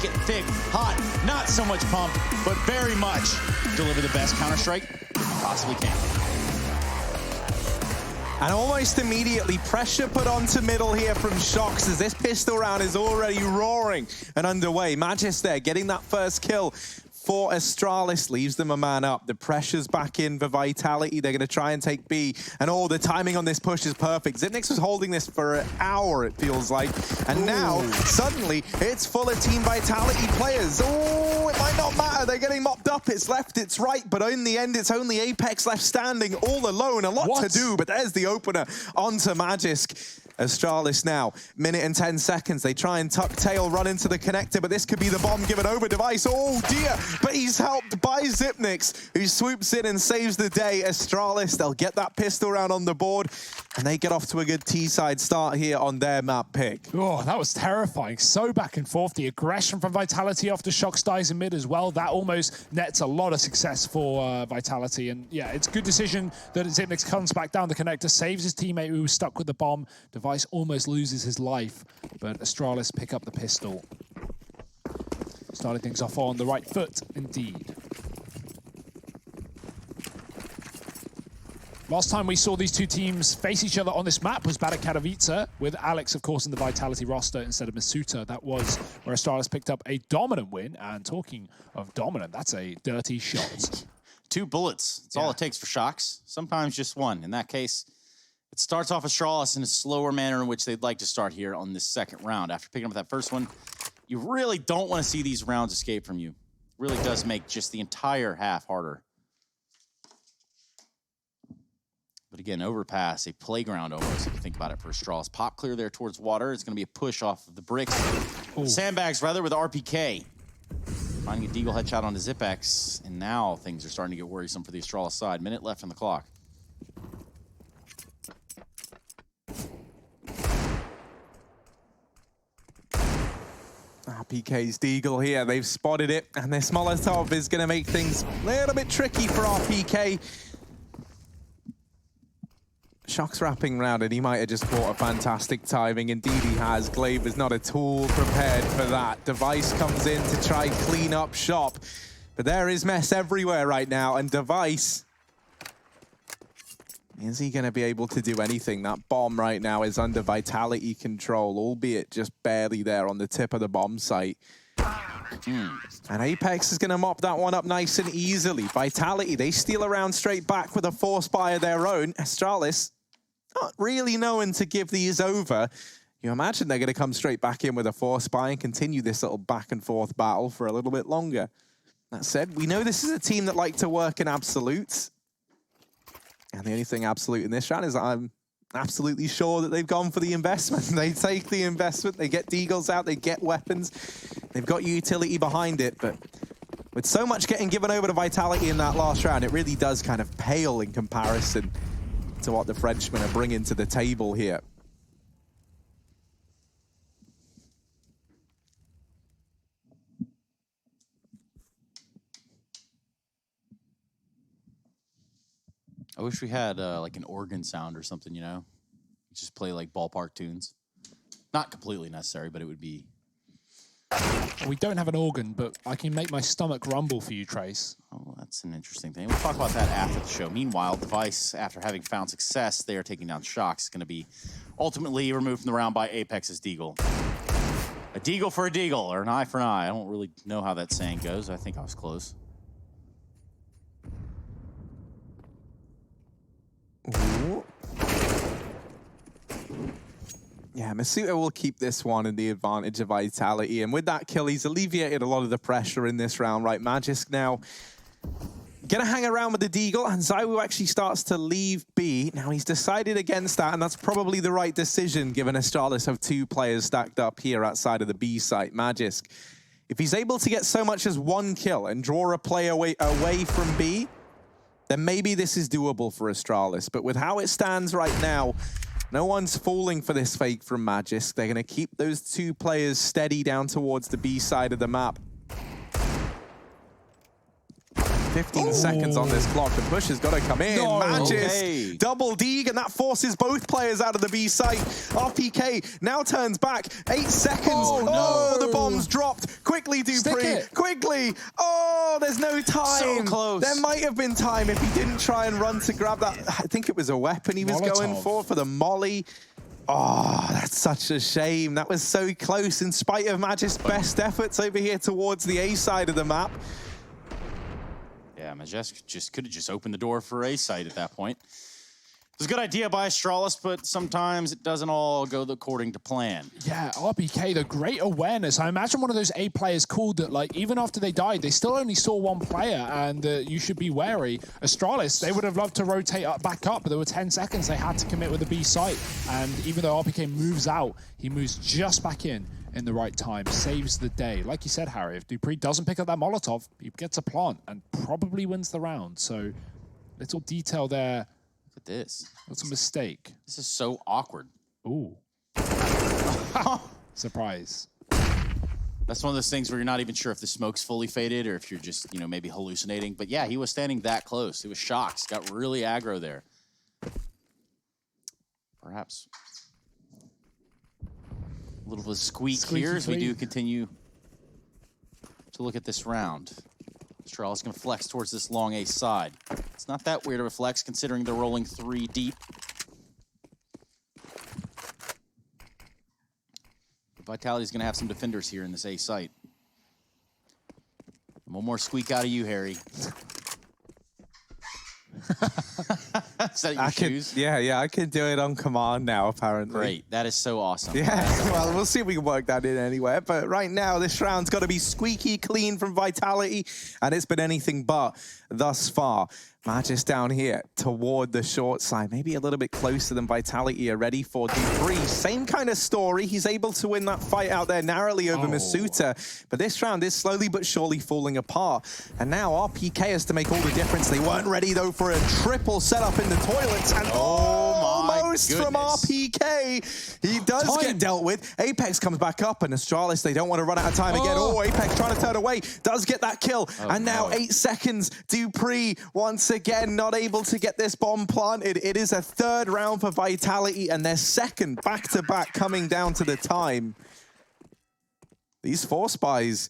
Getting thick, hot, not so much pump, but very much deliver the best Counter-Strike you possibly can. And almost immediately, pressure put onto middle here from Shox as this pistol round is already roaring and underway. Magisk there getting that first kill for Astralis, leaves them a man up. The pressure's back in for Vitality. They're going to try and take B. And the timing on this push is perfect. Xyp9x was holding this for an hour, it feels like. And now, suddenly, it's full of Team Vitality players. Oh, it might not matter. They're getting mopped up. It's left, it's right. But in the end, it's only Apex left standing all alone. A lot to do, but there's the opener onto Magisk. Astralis now, minute and 10 seconds. They try and tuck tail, run into the connector, but this could be the bomb given over. Device, oh dear, but he's helped by Xyp9x, who swoops in and saves the day. Astralis, they'll get that pistol round on the board, and they get off to a good T-side start here on their map pick. Oh, that was terrifying. So back and forth. The aggression from Vitality after Shox dies in mid as well. That almost nets a lot of success for Vitality. And yeah, it's a good decision that Xyp9x comes back down the connector, saves his teammate who was stuck with the bomb. Device almost loses his life, but Astralis pick up the pistol. Starting things off on the right foot, indeed. Last time we saw these two teams face each other on this map was Battle Katowice, with Alex, of course, in the Vitality roster instead of Masuta. That was where Astralis picked up a dominant win. And talking of dominant, that's a dirty shot. 2 bullets. That's all it takes for Shox. Sometimes just one. In that case, it starts off Astralis in a slower manner in which they'd like to start here on this second round. After picking up that first one, you really don't want to see these rounds escape from you. It really does make just the entire half harder. But again, Overpass, a playground almost, if you think about it, for Astralis. Pop clear there towards water. It's going to be a push off of the bricks. Sandbags, rather, with RPK. Finding a Deagle headshot onto Xyp9x. And now things are starting to get worrisome for the Astralis side. Minute left on the clock. RPK's Deagle here, they've spotted it, and this Molotov is going to make things a little bit tricky for RPK. Shox wrapping round, and he might have just bought a fantastic timing. Indeed he has. Glaive is not at all prepared for that. Device comes in to try clean up shop, but there is mess everywhere right now, and Device, is he going to be able to do anything? That bomb right now is under Vitality control, albeit just barely there on the tip of the bomb site. And Apex is going to mop that one up nice and easily. Vitality, they steal around straight back with a force buy of their own. Astralis, not really knowing to give these over. You imagine they're going to come straight back in with a force buy and continue this little back and forth battle for a little bit longer. That said, we know this is a team that like to work in absolutes. And the only thing absolute in this round is that I'm absolutely sure that they've gone for the investment. They take the investment, they get Deagles out, they get weapons. They've got utility behind it, but with so much getting given over to Vitality in that last round, it really does kind of pale in comparison to what the Frenchmen are bringing to the table here. I wish we had like an organ sound or something, you know? Just play like ballpark tunes. Not completely necessary, but it would be... We don't have an organ, but I can make my stomach rumble for you, Trace. Oh, that's an interesting thing. We'll talk about that after the show. Meanwhile, Device, after having found success, they are taking down Shox. It's going to be ultimately removed from the round by Apex's Deagle. A Deagle for a Deagle, or an eye for an eye. I don't really know how that saying goes. I think I was close. Ooh. Yeah, Masuta will keep this one in the advantage of Vitality. And with that kill, he's alleviated a lot of the pressure in this round, right? Magisk now gonna hang around with the Deagle, and ZywOo actually starts to leave B. Now, he's decided against that, and that's probably the right decision, given Astralis have 2 players stacked up here outside of the B site. Magisk, if he's able to get so much as 1 kill and draw a player away from B, then maybe this is doable for Astralis. But with how it stands right now, no one's falling for this fake from Magisk. They're going to keep those 2 players steady down towards the B side of the map. 15 seconds on this clock. The push has got to come in. No. Magis, Okay. double dig, and that forces both players out of the B site. RPK now turns back. 8 seconds. Oh, no. The bomb's dropped. Quickly, Dupree. Quickly. Oh, there's no time. So close. There might have been time if he didn't try and run to grab that. I think it was a weapon he was going for the molly. Oh, that's such a shame. That was so close in spite of Magis' best efforts over here towards the A side of the map. Yeah, Majesk just could have just opened the door for A site at that point. It was a good idea by Astralis, but sometimes it doesn't all go according to plan. Yeah, RPK, the great awareness. I imagine one of those A players called that, like, even after they died, they still only saw one player, and you should be wary. Astralis, they would have loved to rotate back up, but there were 10 seconds they had to commit with the B site. And even though RPK moves out, he moves just back in the right time, saves the day. Like you said, Harry, if Dupree doesn't pick up that Molotov, he gets a plant and probably wins the round. So, little detail there. Look at this. That's a mistake. This is so awkward. Ooh. Surprise. That's one of those things where you're not even sure if the smoke's fully faded or if you're just, you know, maybe hallucinating. But yeah, he was standing that close. It was shocks. Got really aggro there. Perhaps a little bit of squeak here as we do continue to look at this round. Astralis going to flex towards this long A side. It's not that weird of a flex considering they're rolling 3 deep. But Vitality's going to have some defenders here in this A site. One more squeak out of you, Harry. Is that your shoes? Yeah, I can do it on command now, apparently. Great. That is so awesome. Yeah, well, we'll see if we can work that in anywhere. But right now, this round's got to be squeaky clean from Vitality, and it's been anything but thus far. Magis down here toward the short side, maybe a little bit closer than Vitality are ready for Dupree. Same kind of story. He's able to win that fight out there narrowly over Masuta, but this round is slowly but surely falling apart. And now RPK has to make all the difference. They weren't ready, though, for a triple setup in the toilets, and almost from RPK. He does get dealt with. Apex comes back up, and Astralis, they don't want to run out of time again. Oh, Apex trying to turn away, does get that kill. And now 8 seconds. Dupree once again not able to get this bomb planted. It is a 3rd round for Vitality, and their 2nd back-to-back coming down to the time. These 4 spies,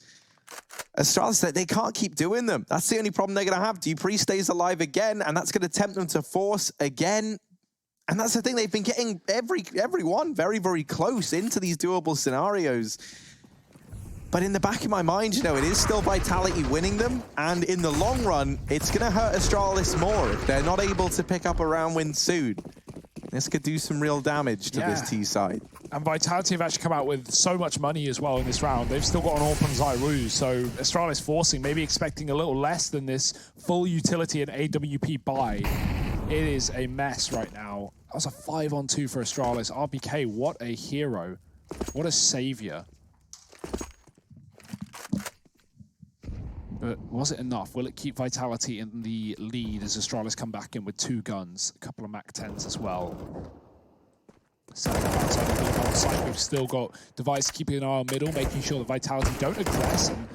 Astralis, they can't keep doing them. That's the only problem they're going to have. Dupree stays alive again, and that's going to tempt them to force again. And that's the thing, they've been getting everyone very, very close into these doable scenarios. But in the back of my mind, you know, it is still Vitality winning them, and in the long run, it's going to hurt Astralis more if they're not able to pick up a round win soon. This could do some real damage to this T side. And Vitality have actually come out with so much money as well in this round. They've still got an AWP from Zaiwu, so Astralis forcing, maybe expecting a little less than this full utility and AWP buy. It is a mess right now. That was a 5-on-2 for Astralis. RPK, what a hero. What a savior. But was it enough? Will it keep Vitality in the lead as Astralis come back in with 2 guns, a couple of MAC-10s as well? Setting up outside the lead on site, we've still got Device keeping an eye on middle, making sure that Vitality don't aggress, and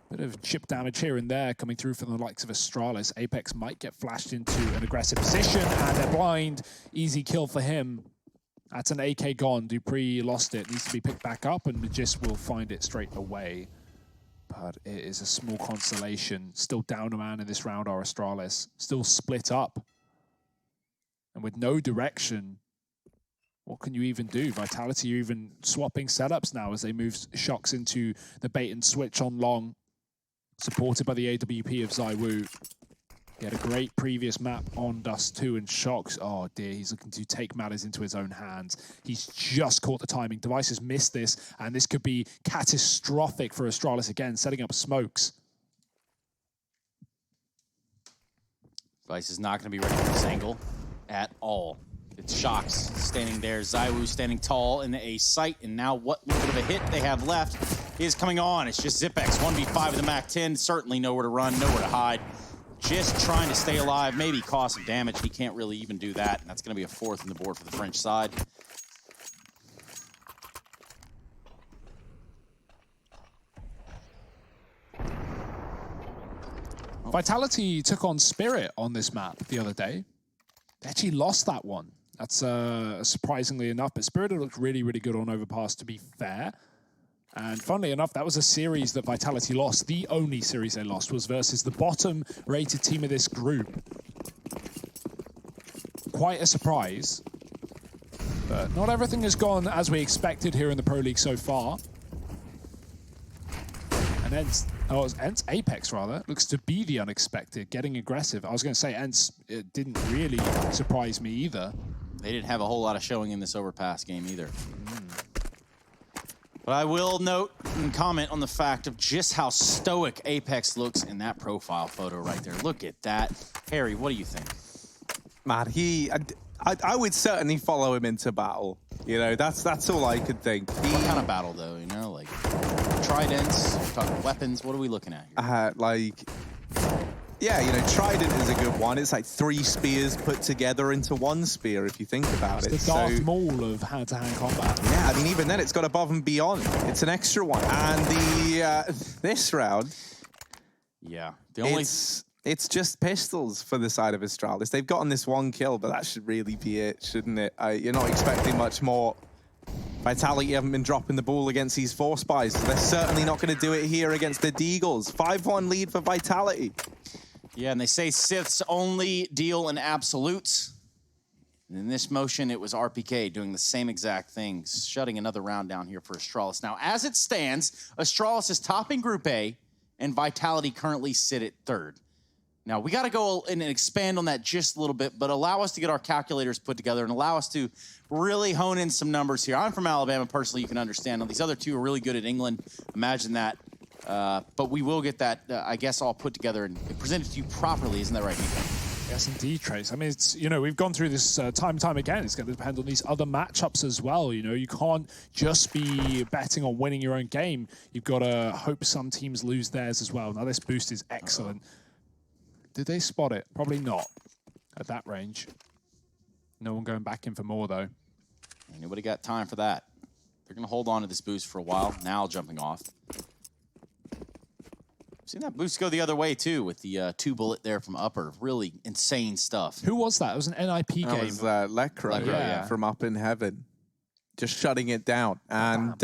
a bit of chip damage here and there coming through from the likes of Astralis. Apex might get flashed into an aggressive position, and they're blind. Easy kill for him. That's an AK gone. Dupree lost it. Needs to be picked back up, and Magis will find it straight away. But it is a small consolation. Still down a man in this round are Astralis. Still split up. And with no direction, what can you even do? Vitality are even swapping setups now as they move Shocks into the bait and switch on long. Supported by the AWP of Zaiwu. He had a great previous map on Dust 2 and Shocks. Oh dear, he's looking to take matters into his own hands. He's just caught the timing. Device has missed this, and this could be catastrophic for Astralis again, setting up smokes. Device is not going to be ready for this angle at all. It's Shocks standing there. Zaiwu standing tall in the A site, and now what little bit of a hit they have left is coming on. It's just Zipex, 1v5 with the MAC-10. Certainly nowhere to run, nowhere to hide. Just trying to stay alive, maybe cause some damage. He can't really even do that, and that's going to be a 4th on the board for the French side. Vitality took on Spirit on this map the other day. They actually lost that one. That's surprisingly enough, but Spirit looked really, really good on Overpass, to be fair. And funnily enough, that was a series that Vitality lost. The only series they lost was versus the bottom-rated team of this group. Quite a surprise. But not everything has gone as we expected here in the Pro League so far. And Ents Apex, rather, looks to be the unexpected, getting aggressive. I was going to say Ents, it didn't really surprise me either. They didn't have a whole lot of showing in this Overpass game either. But I will note and comment on the fact of just how stoic Apex looks in that profile photo right there. Look at that. Harry, what do you think? Man, I would certainly follow him into battle. You know, that's all I could think. What kind of battle, though? You know, like tridents, talking weapons. What are we looking at here? Yeah, you know, Trident is a good one. It's like 3 spears put together into 1 spear, if you think about it. It's the Darth Maul of hand-to-hand combat. Yeah, I mean, even then, it's got above and beyond. It's an extra one. And this round, yeah, it's just pistols for the side of Astralis. They've gotten this 1 kill, but that should really be it, shouldn't it? You're not expecting much more. Vitality haven't been dropping the ball against these 4 spies. So they're certainly not going to do it here against the Deagles. 5-1 lead for Vitality. Yeah, and they say Siths only deal in absolutes. And in this motion, it was RPK doing the same exact things, shutting another round down here for Astralis. Now, as it stands, Astralis is topping Group A, and Vitality currently sit at 3rd. Now, we got to go and expand on that just a little bit, but allow us to get our calculators put together and allow us to really hone in some numbers here. I'm from Alabama, personally, you can understand. Now, these other two are really good at England. Imagine that. But we will get that, I guess, all put together and presented to you properly. Isn't that right, Nico? Yes, indeed, Trace. I mean, it's, you know, we've gone through this time and time again. It's going to depend on these other matchups as well. You know, you can't just be betting on winning your own game. You've got to hope some teams lose theirs as well. Now, this boost is excellent. Did they spot it? Probably not at that range. No one going back in for more, though. Ain't nobody got time for that. They're going to hold on to this boost for a while. Now jumping off. Seen that boost go the other way, too, with the 2-bullet there from Upper. Really insane stuff. Who was that? It was an NIP game. That was Lekra, yeah. From Up in Heaven. Just shutting it down. And,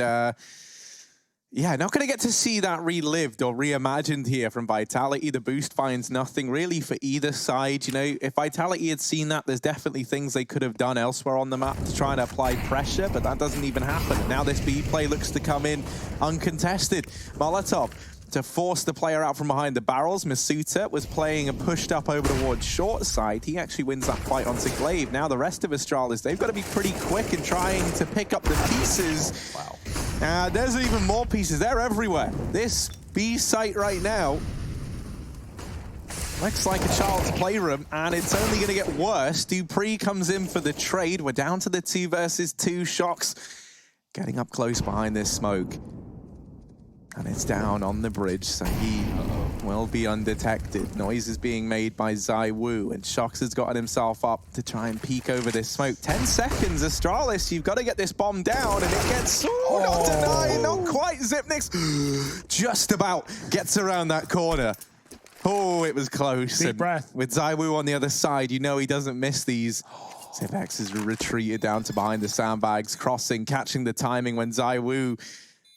yeah, not going to get to see that relived or reimagined here from Vitality. The boost finds nothing really for either side. You know, if Vitality had seen that, there's definitely things they could have done elsewhere on the map to try and apply pressure, but that doesn't even happen. Now this B play looks to come in uncontested. Molotov to force the player out from behind the barrels. Masuta was playing and pushed up over towards short side. He actually wins that fight onto Glaive. Now the rest of Astralis, they've got to be pretty quick in trying to pick up the pieces. Wow. There's even more pieces. They're everywhere. This B site right now looks like a child's playroom, and it's only going to get worse. Dupree comes in for the trade. We're down to the 2 versus 2. Shox getting up close behind this smoke. And it's down on the bridge, so he will be undetected. Noise is being made by Zai Wu, and Shox has gotten himself up to try and peek over this smoke. 10 seconds, Astralis, you've got to get this bomb down, and it gets, not denied, not quite. Zipnix just about gets around that corner. Oh, it was close. Deep breath. With Zai Wu on the other side, you know he doesn't miss these. Zipex has retreated down to behind the sandbags, crossing, catching the timing when Zai Wu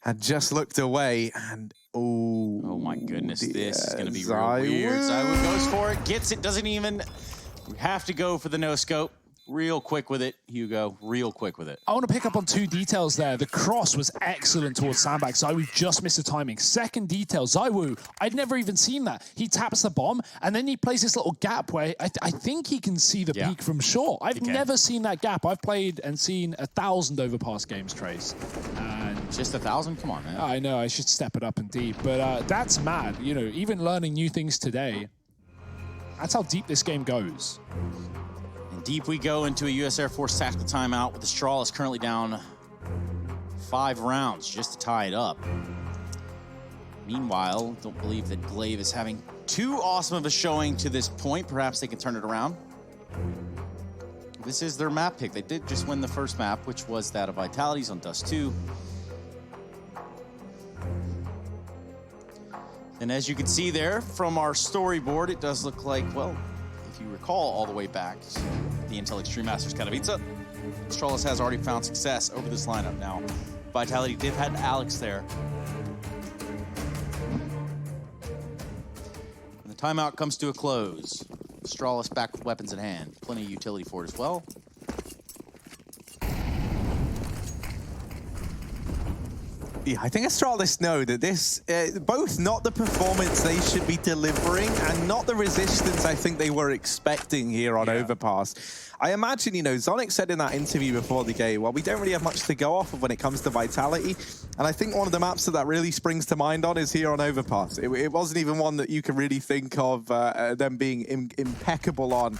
had just looked away, and oh my goodness, this is going to be Zai real weird. Wu. Zai Wu goes for it, gets it, doesn't even have to go for the no-scope. Real quick with it, Hugo, real quick with it. I want to pick up on 2 details there. The cross was excellent towards Sandbag. Zai Wu just missed the timing. Second detail, Zai Wu, I'd never even seen that. He taps the bomb, and then he plays this little gap where I think he can see the peak from short. I've never seen that gap. I've played and seen 1,000 Overpass games, Trace. And just 1,000? Come on, man. I know, I should step it up and deep. But that's mad. You know, even learning new things today, that's how deep this game goes. Deep we go into a U.S. Air Force tactical timeout with Astralis currently down 5 rounds just to tie it up. Meanwhile, don't believe that Glaive is having too awesome of a showing to this point. Perhaps they can turn it around. This is their map pick. They did just win the first map, which was that of Vitality's on Dust 2. And as you can see there from our storyboard, it does look like, well, if you recall all the way back, the Intel Extreme Masters Katowice, Astralis has already found success over this lineup. Now, Vitality did have Alex there. And the timeout comes to a close. Astralis back with weapons in hand. Plenty of utility for it as well. Yeah, I think Astralis know that this, both not the performance they should be delivering and not the resistance I think they were expecting here on Overpass. I imagine, you know, Zonic said in that interview before the game, well, we don't really have much to go off of when it comes to Vitality. And I think one of the maps that really springs to mind on is here on Overpass. It wasn't even one that you can really think of them being impeccable on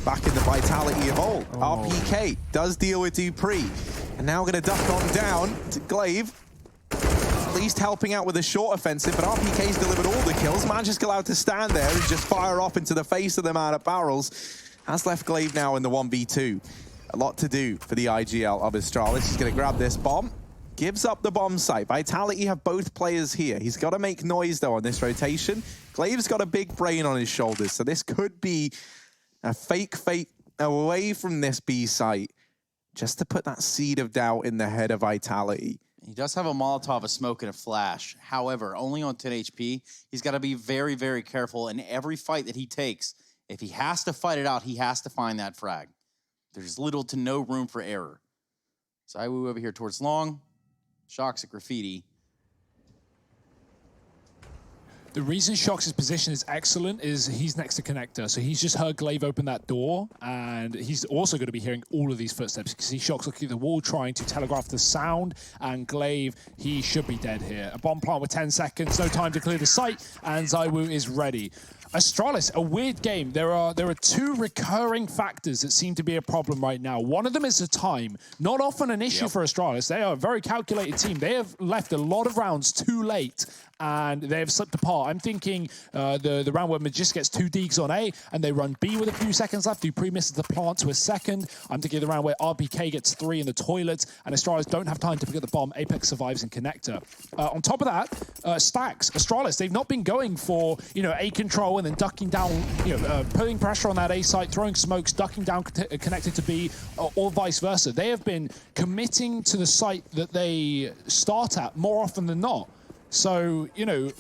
back in the Vitality of old. RPK does deal with Dupree. And now we're going to duck on down to Glaive. At least helping out with a short offensive, but RPK's delivered all the kills. Magisk allowed to stand there and just fire off into the face of the man at barrels. Has left Glaive now in the 1v2. A lot to do for the IGL of Astralis. He's going to grab this bomb. Gives up the bomb site. Vitality have both players here. He's got to make noise, though, on this rotation. Glaive's got a big brain on his shoulders, so this could be a fake away from this B site just to put that seed of doubt in the head of Vitality. He does have a Molotov, a smoke, and a flash. However, only on 10 HP. He's got to be very, very careful in every fight that he takes. If he has to fight it out, he has to find that frag. There's little to no room for error. Zywoo over here towards long. Shox at Graffiti. The reason Shox' position is excellent is he's next to connector, so he's just heard Glaive open that door, and he's also going to be hearing all of these footsteps. You can see Shox looking at the wall, trying to telegraph the sound, and Glaive, he should be dead here. A bomb plant with 10 seconds, no time to clear the site, and Zywoo is ready. Astralis, a weird game. There are two recurring factors that seem to be a problem right now. One of them is the time. Not often an issue for Astralis. They are a very calculated team. They have left a lot of rounds too late, and they have slipped apart. I'm thinking the round where Magisk gets 2 deeks on A, and they run B with a few seconds left. Dupree misses the plant to a second. I'm thinking the round where RPK gets 3 in the toilet, and Astralis don't have time to pick up the bomb. Apex survives in connector. On top of that, Stacks, Astralis, they've not been going for, you know, A control and then ducking down, you know, putting pressure on that A site, throwing smokes, ducking down connected to B, or vice versa. They have been committing to the site that they start at more often than not. So, you know,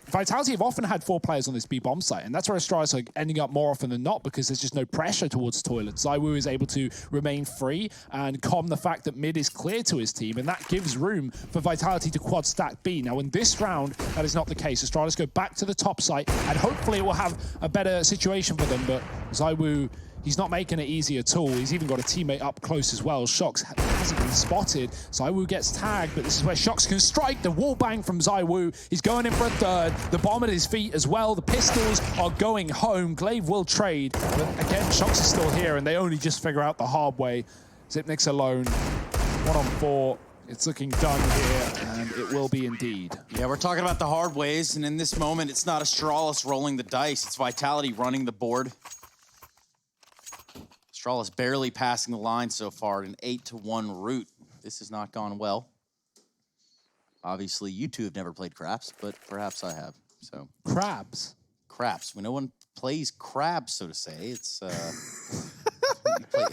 Vitality have often had 4 players on this B bomb site, and that's where Astralis are ending up more often than not because there's just no pressure towards toilet. Zywoo is able to remain free and calm the fact that mid is clear to his team, and that gives room for Vitality to quad stack B. Now, in this round, that is not the case. Astralis go back to the top site, and hopefully it will have a better situation for them, but Zywoo, he's not making it easy at all. He's even got a teammate up close as well. Shox hasn't been spotted. Zywoo gets tagged, but this is where Shox can strike. The wall bang from Zywoo. He's going in for a third. The bomb at his feet as well. The pistols are going home. Glaive will trade. But again, Shox is still here, and they only just figure out the hard way. Xyp9x alone. 1 on 4. It's looking done here, and it will be indeed. Yeah, we're talking about the hard ways, and in this moment, it's not Astralis rolling the dice. It's Vitality running the board. Astralis barely passing the line so far, an 8-1 route. This has not gone well. Obviously, you two have never played craps, but perhaps I have. So Crabs? Craps. When no one plays crabs, so to say, it's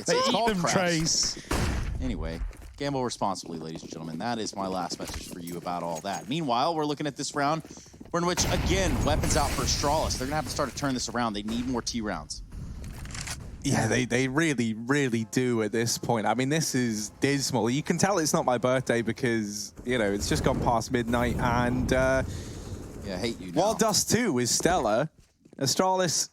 They eat called them, craps. Trace. Anyway, gamble responsibly, ladies and gentlemen. That is my last message for you about all that. Meanwhile, we're looking at this round, in which, again, weapons out for Astralis. They're going to have to start to turn this around. They need more T rounds. Yeah, they really, really do at this point. I mean, this is dismal. You can tell it's not my birthday because, you know, it's just gone past midnight. And yeah, I hate you now. while Dust 2 is stellar, Astralis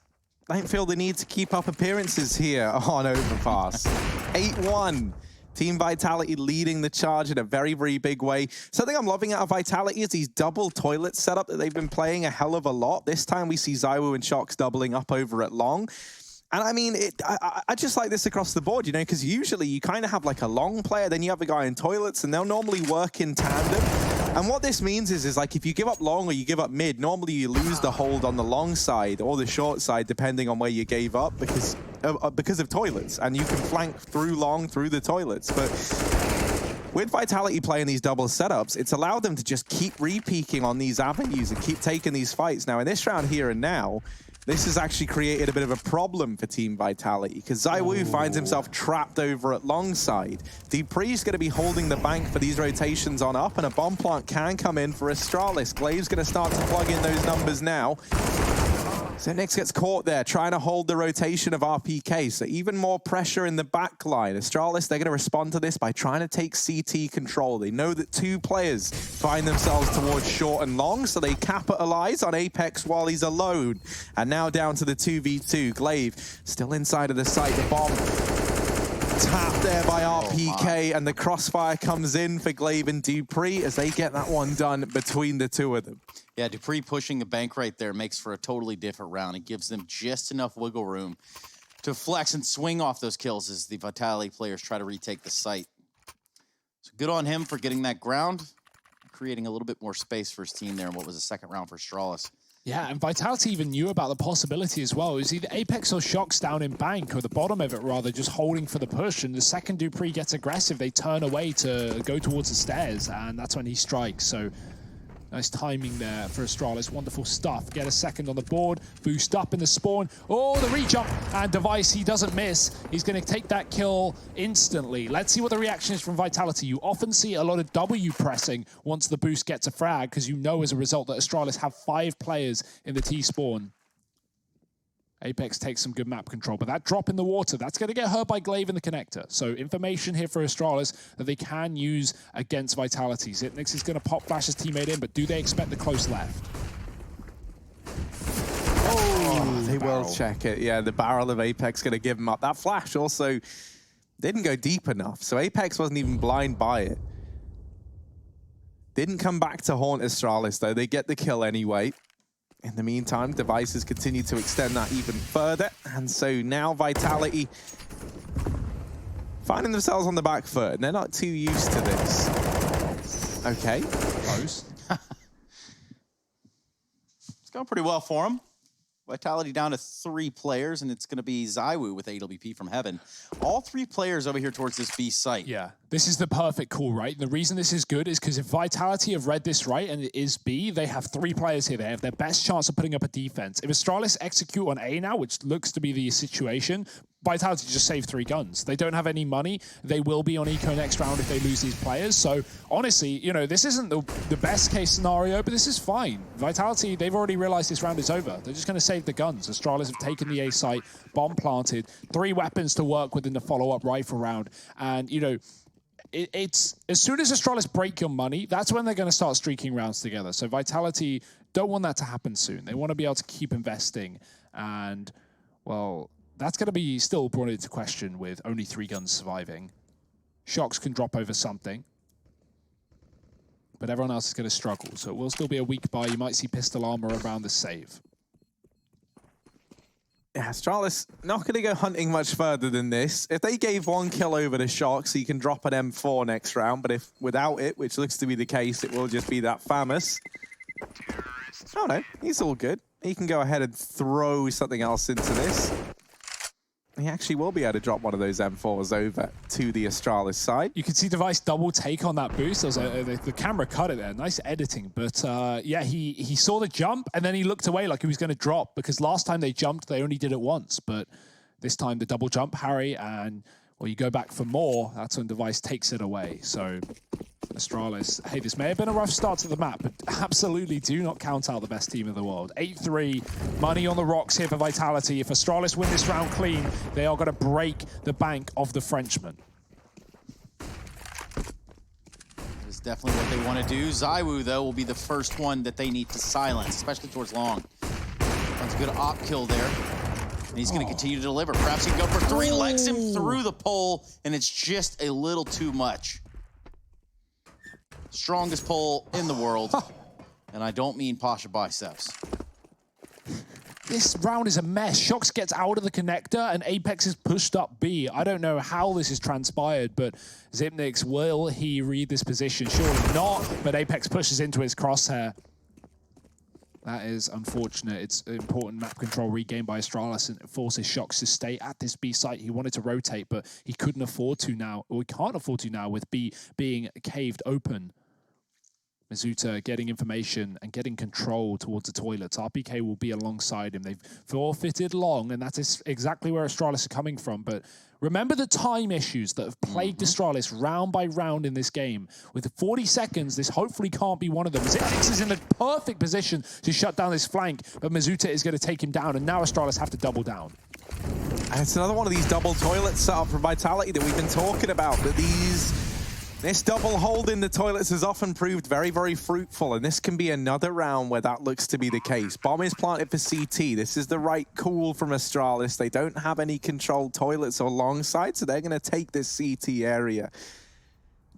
don't feel the need to keep up appearances here on Overpass. 8-1. Team Vitality leading the charge in a very, very big way. Something I'm loving out of Vitality is these double toilet setup that they've been playing a hell of a lot. This time we see Zywoo and Shox doubling up over at long. And I mean, I just like this across the board, you know, because usually you kind of have like a long player, then you have a guy in toilets, and they'll normally work in tandem. And what this means is like if you give up long or you give up mid, normally you lose the hold on the long side or the short side, depending on where you gave up, because of toilets. And you can flank through long through the toilets. But with Vitality playing these double setups, it's allowed them to just keep re-peaking on these avenues and keep taking these fights. Now, in this round here and now, this has actually created a bit of a problem for Team Vitality because ZywOo finds himself trapped over at long side. Dupree's going to be holding the bank for these rotations on up, and a bomb plant can come in for Astralis. Glaive's going to start to plug in those numbers now. Xyp9x gets caught there, trying to hold the rotation of RPK, so even more pressure in the back line. Astralis, they're going to respond to this by trying to take CT control. They know that two players find themselves towards short and long, so they capitalize on Apex while he's alone. And now down to the 2v2. Glaive still inside of the site. The bomb tapped there by RPK, and the crossfire comes in for Glaive and Dupree as they get that one done between the two of them. Yeah, Dupree pushing the bank right there makes for a totally different round. It gives them just enough wiggle room to flex and swing off those kills as the Vitality players try to retake the site. So good on him for getting that ground, creating a little bit more space for his team there in what was a second round for Astralis. Yeah, and Vitality even knew about the possibility as well. It was either Apex or Shox down in bank, or the bottom of it rather, just holding for the push. And the second Dupree gets aggressive, they turn away to go towards the stairs, and that's when he strikes. So nice timing there for Astralis. Wonderful stuff. Get a second on the board. Boost up in the spawn. Oh, the re-jump. And Device, he doesn't miss. He's going to take that kill instantly. Let's see what the reaction is from Vitality. You often see a lot of W pressing once the boost gets a frag, because you know as a result that Astralis have 5 players in the T-spawn. Apex takes some good map control, but that drop in the water, that's going to get hurt by Glaive in the connector. So information here for Astralis that they can use against Vitality. Xyp9x is going to pop flash his teammate in, but do they expect the close left? Oh, they will check it. Yeah, the barrel of Apex going to give him up. That flash also didn't go deep enough, so Apex wasn't even blind by it. Didn't come back to haunt Astralis, though. They get the kill anyway. In the meantime, Devices continue to extend that even further. And so now Vitality finding themselves on the back foot. And they're not too used to this. Okay. Close. It's going pretty well for them. Vitality down to 3 players, and it's going to be ZywOo with AWP from Heaven. All 3 players over here towards this B site. Yeah, this is the perfect call, right? The reason this is good is because if Vitality have read this right and it is B, they have 3 players here. They have their best chance of putting up a defense. If Astralis execute on A now, which looks to be the situation, Vitality just saved 3 guns. They don't have any money. They will be on eco next round if they lose these players. So honestly, you know, this isn't the best case scenario, but this is fine. Vitality, they've already realized this round is over. They're just going to save the guns. Astralis have taken the A site, bomb planted, 3 weapons to work with in the follow-up rifle round. And, you know, it's as soon as Astralis break your money, that's when they're going to start streaking rounds together. So Vitality don't want that to happen soon. They want to be able to keep investing. And, well, that's going to be still brought into question with only 3 guns surviving. Shox can drop over something, but everyone else is going to struggle. So it will still be a weak buy. You might see pistol armor around the save. Yeah, Astralis not going to go hunting much further than this. If they gave 1 kill over to Shox, he can drop an M4 next round. But if without it, which looks to be the case, it will just be that famous. Oh no, he's all good. He can go ahead and throw something else into this. He actually will be able to drop one of those M4s over to the Astralis side. You can see Device double take on that boost. The camera cut it there. Nice editing. But yeah, he saw the jump and then he looked away like he was going to drop, because last time they jumped, they only did it once. But this time the double jump, Harry, and well, you go back for more. That's when Device takes it away. So Astralis, hey, this may have been a rough start to the map, but absolutely do not count out the best team in the world. 8-3, money on the rocks here for Vitality. If Astralis win this round clean, they are going to break the bank of the Frenchman. That is definitely what they want to do. ZywOo, though, will be the first one that they need to silence, especially towards long. That's a good op kill there. And he's going to continue to deliver. Perhaps he can go for 3, legs him through the pole, and it's just a little too much. Strongest pole in the world, and I don't mean Pasha biceps. This round is a mess. Shox gets out of the connector, and Apex is pushed up B. I don't know how this has transpired, but Xyp9x, will he read this position? Surely not, but Apex pushes into his crosshair. That is unfortunate. It's important map control regained by Astralis, and it forces Shox to stay at this B site. He wanted to rotate, but he couldn't afford to now, or he can't afford to now with B being caved open. Mizuta getting information and getting control towards the toilets. RPK will be alongside him. They've forfeited long, and that is exactly where Astralis are coming from. But remember the time issues that have plagued Astralis round by round in this game. With 40 seconds, this hopefully can't be one of them. Xyp9x is in the perfect position to shut down this flank, but Mizuta is going to take him down, and now Astralis have to double down. And it's another one of these double toilets set up for Vitality that we've been talking about, that this double hold in the toilets has often proved very, very fruitful, and this can be another round where that looks to be the case. Bomb is planted for CT. This is the right call from Astralis. They don't have any controlled toilets or long side, so they're going to take this CT area.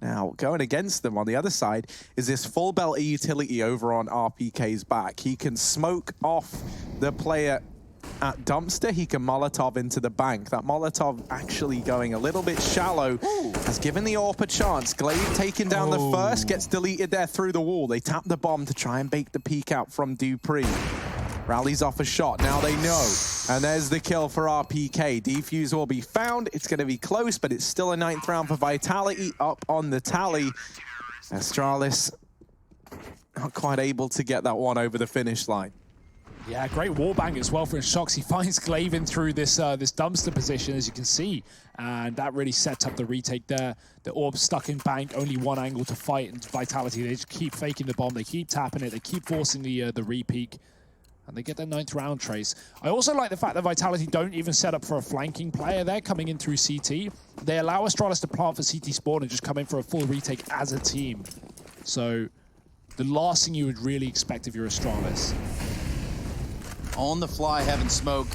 Now, going against them on the other side is this full belt utility over on RPK's back. He can smoke off the player at dumpster, he can Molotov into the bank. That Molotov actually going a little bit shallow has given the AWP a chance. Glaive taking down the first, gets deleted there through the wall. They tap the bomb to try and bake the peek out from Dupree. Rallies off a shot, now they know. And there's the kill for RPK. Defuse will be found. It's going to be close, but it's still a 9th round for Vitality up on the tally. Astralis not quite able to get that one over the finish line. Yeah, great wallbang as well for Shox. He finds Glaive in through this this dumpster position, as you can see, and that really sets up the retake there. The orb stuck in bank, only one angle to fight, and Vitality, they just keep faking the bomb, they keep tapping it, they keep forcing the re-peek, and they get their 9th round trace. I also like the fact that Vitality don't even set up for a flanking player there coming in through CT. They allow Astralis to plant for CT spawn and just come in for a full retake as a team. So the last thing you would really expect if you're Astralis. On the fly, having smoke.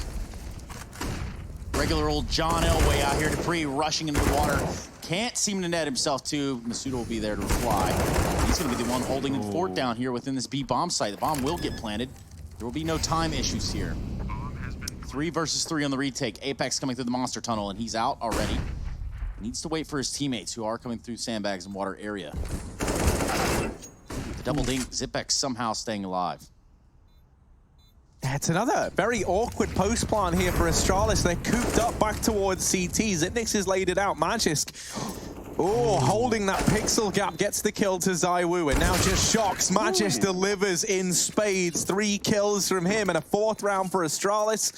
Regular old John Elway out here. Dupree rushing into the water. Can't seem to net himself too. Masuda will be there to reply. He's going to be the one holding the fort down here within this B bomb site. The bomb will get planted. There will be no time issues here. 3 versus 3 on the retake. Apex coming through the monster tunnel, and he's out already. Needs to wait for his teammates who are coming through sandbags and water area. The double dink. Xyp9x somehow staying alive. It's another very awkward post plant here for Astralis. They're cooped up back towards CT. Xyp9x has laid it out. Magisk, holding that pixel gap, gets the kill to ZywOo, and now just Shox. Magisk delivers in spades. 3 kills from him and a 4th round for Astralis.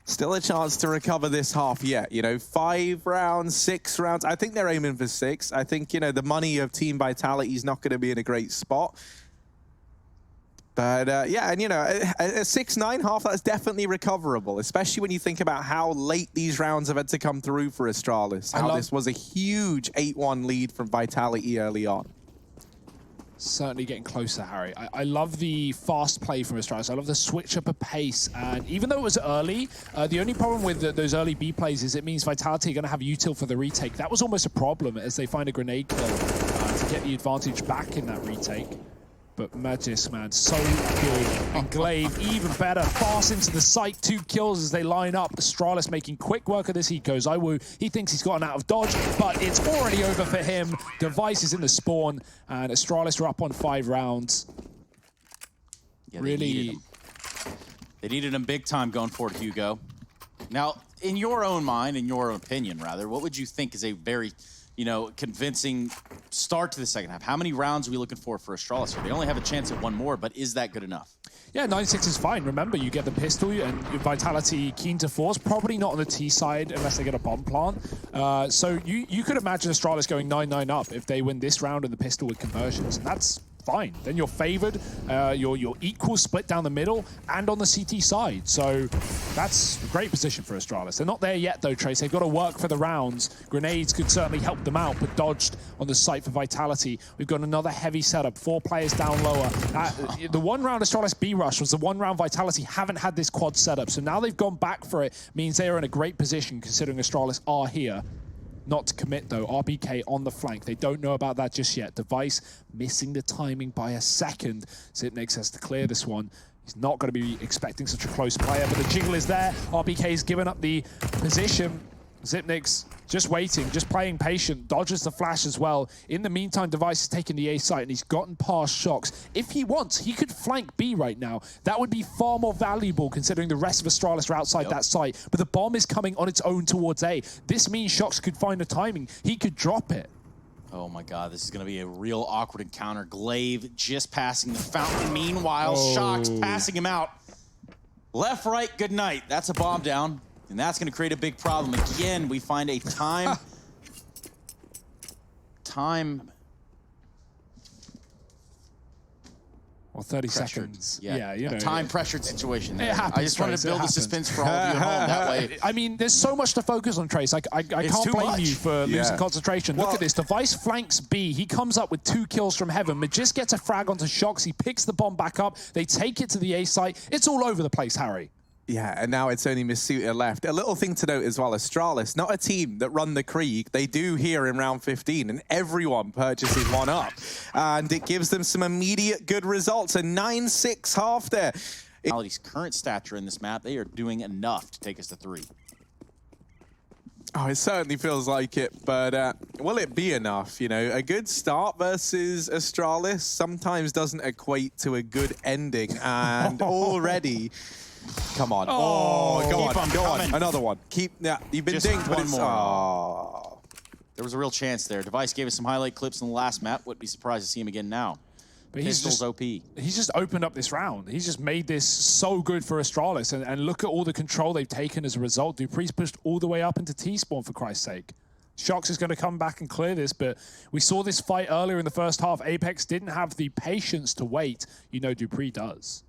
Still a chance to recover this half yet. You know, 5 rounds, 6 rounds. I think they're aiming for 6. I think, you know, the money of Team Vitality is not going to be in a great spot. But yeah, and you know, a 6-9 half, that's definitely recoverable, especially when you think about how late these rounds have had to come through for Astralis. How this was a huge 8-1 lead from Vitality early on. Certainly getting closer, Harry. I love the fast play from Astralis. I love the switch up of pace. And even though it was early, the only problem with those early B plays is it means Vitality are going to have util for the retake. That was almost a problem as they find a grenade kill to get the advantage back in that retake. But Magisk, man, so good. And Glaive, even better. Fast into the site, 2 kills as they line up. Astralis making quick work of this eco. ZywOo, he thinks he's gotten out of dodge, but it's already over for him. Device is in the spawn, and Astralis are up on 5 rounds. Yeah, really, they needed him big time going forward, Hugo. Now, in your own mind, in your opinion, rather, what would you think is a very, you know, convincing start to the second half? How many rounds are we looking for Astralis here? They only have a chance at 1 more, but is that good enough? Yeah, 9-6 is fine. Remember, you get the pistol and Vitality keen to force. Probably not on the T side unless they get a bomb plant. So you could imagine Astralis going 9-9 up if they win this round and the pistol with conversions. And that's fine. Then you're favored. You're equal split down the middle and on the CT side. So that's a great position for Astralis. They're not there yet, though, Trace. They've got to work for the rounds. Grenades could certainly help them out, but dodged on the site for Vitality. We've got another heavy setup. 4 players down lower. The 1 round Astralis B rush was the 1 round Vitality haven't had this quad setup. So now they've gone back for it. Means they are in a great position considering Astralis are here. Not to commit, though. RPK on the flank. They don't know about that just yet. Device missing the timing by a second. Xyp9x has to clear this one. He's not going to be expecting such a close player, but the jiggle is there. RPK's given up the position. Xyp9x just waiting, just playing patient, dodges the flash as well. In the meantime, Device is taking the A site and he's gotten past Shox. If he wants, he could flank B right now. That would be far more valuable considering the rest of Astralis are outside that site. But the bomb is coming on its own towards A. This means Shox could find the timing. He could drop it. Oh my god, this is going to be a real awkward encounter. Glaive just passing the fountain. Meanwhile, Shox passing him out. Left, right, good night. That's a bomb down. And that's going to create a big problem. Again, we find a time... Well, 30 pressured. seconds. Yeah, you know. Time-pressured situation there. It happens, I just wanted to Trace, build the suspense for all of you at home. That way... I mean, there's so much to focus on, Trace. I can't blame you for losing concentration. Look at this. Device flanks B. He comes up with 2 kills from heaven. Majis gets a frag onto Shox. He picks the bomb back up. They take it to the A site. It's all over the place, Harry. Yeah, and now it's only Masuta left. A little thing to note as well, Astralis, not a team that run the Krieg. They do here in round 15, and everyone purchases one up. And it gives them some immediate good results. A 9-6 half there. Vitality's current stature in this map, they are doing enough to take us to 3. Oh, it certainly feels like it, but will it be enough? You know, a good start versus Astralis sometimes doesn't equate to a good ending, and already... Come on. Oh, go on. Another one. You've been Just dinged, but one it's... more. Oh. There was a real chance there. Device gave us some highlight clips in the last map. Wouldn't be surprised to see him again now. But Pistol's OP. He's just opened up this round. He's just made this so good for Astralis. And look at all the control they've taken as a result. dupree's pushed all the way up into T-spawn, for Christ's sake. Shox is going to come back and clear this, but we saw this fight earlier in the first half. Apex didn't have the patience to wait. You know dupreeh does.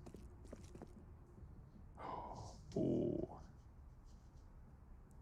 Ooh.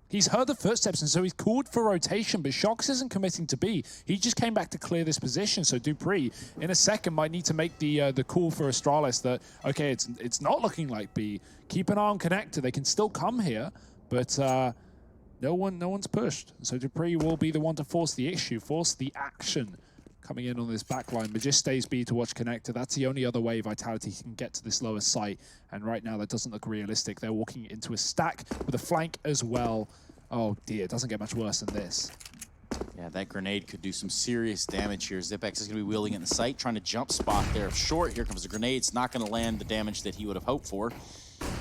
He's heard the footsteps, and so he's called for rotation, but Shox isn't committing to B. He just came back to clear this position, so dupreeh, in a second, might need to make the call for Astralis that, okay, it's not looking like B. Keep an eye on connector. They can still come here, but no one's pushed. So dupreeh will be the one to force the issue, force the action coming in on this backline. Majis stays B to watch connector. That's the only other way Vitality can get to this lower site. And right now, that doesn't look realistic. They're walking into a stack with a flank as well. Oh dear, it doesn't get much worse than this. Yeah, that grenade could do some serious damage here. Xyp9x is going to be wheeling in the site, trying to jump spot there. Short, here comes the grenade. It's not going to land the damage that he would have hoped for.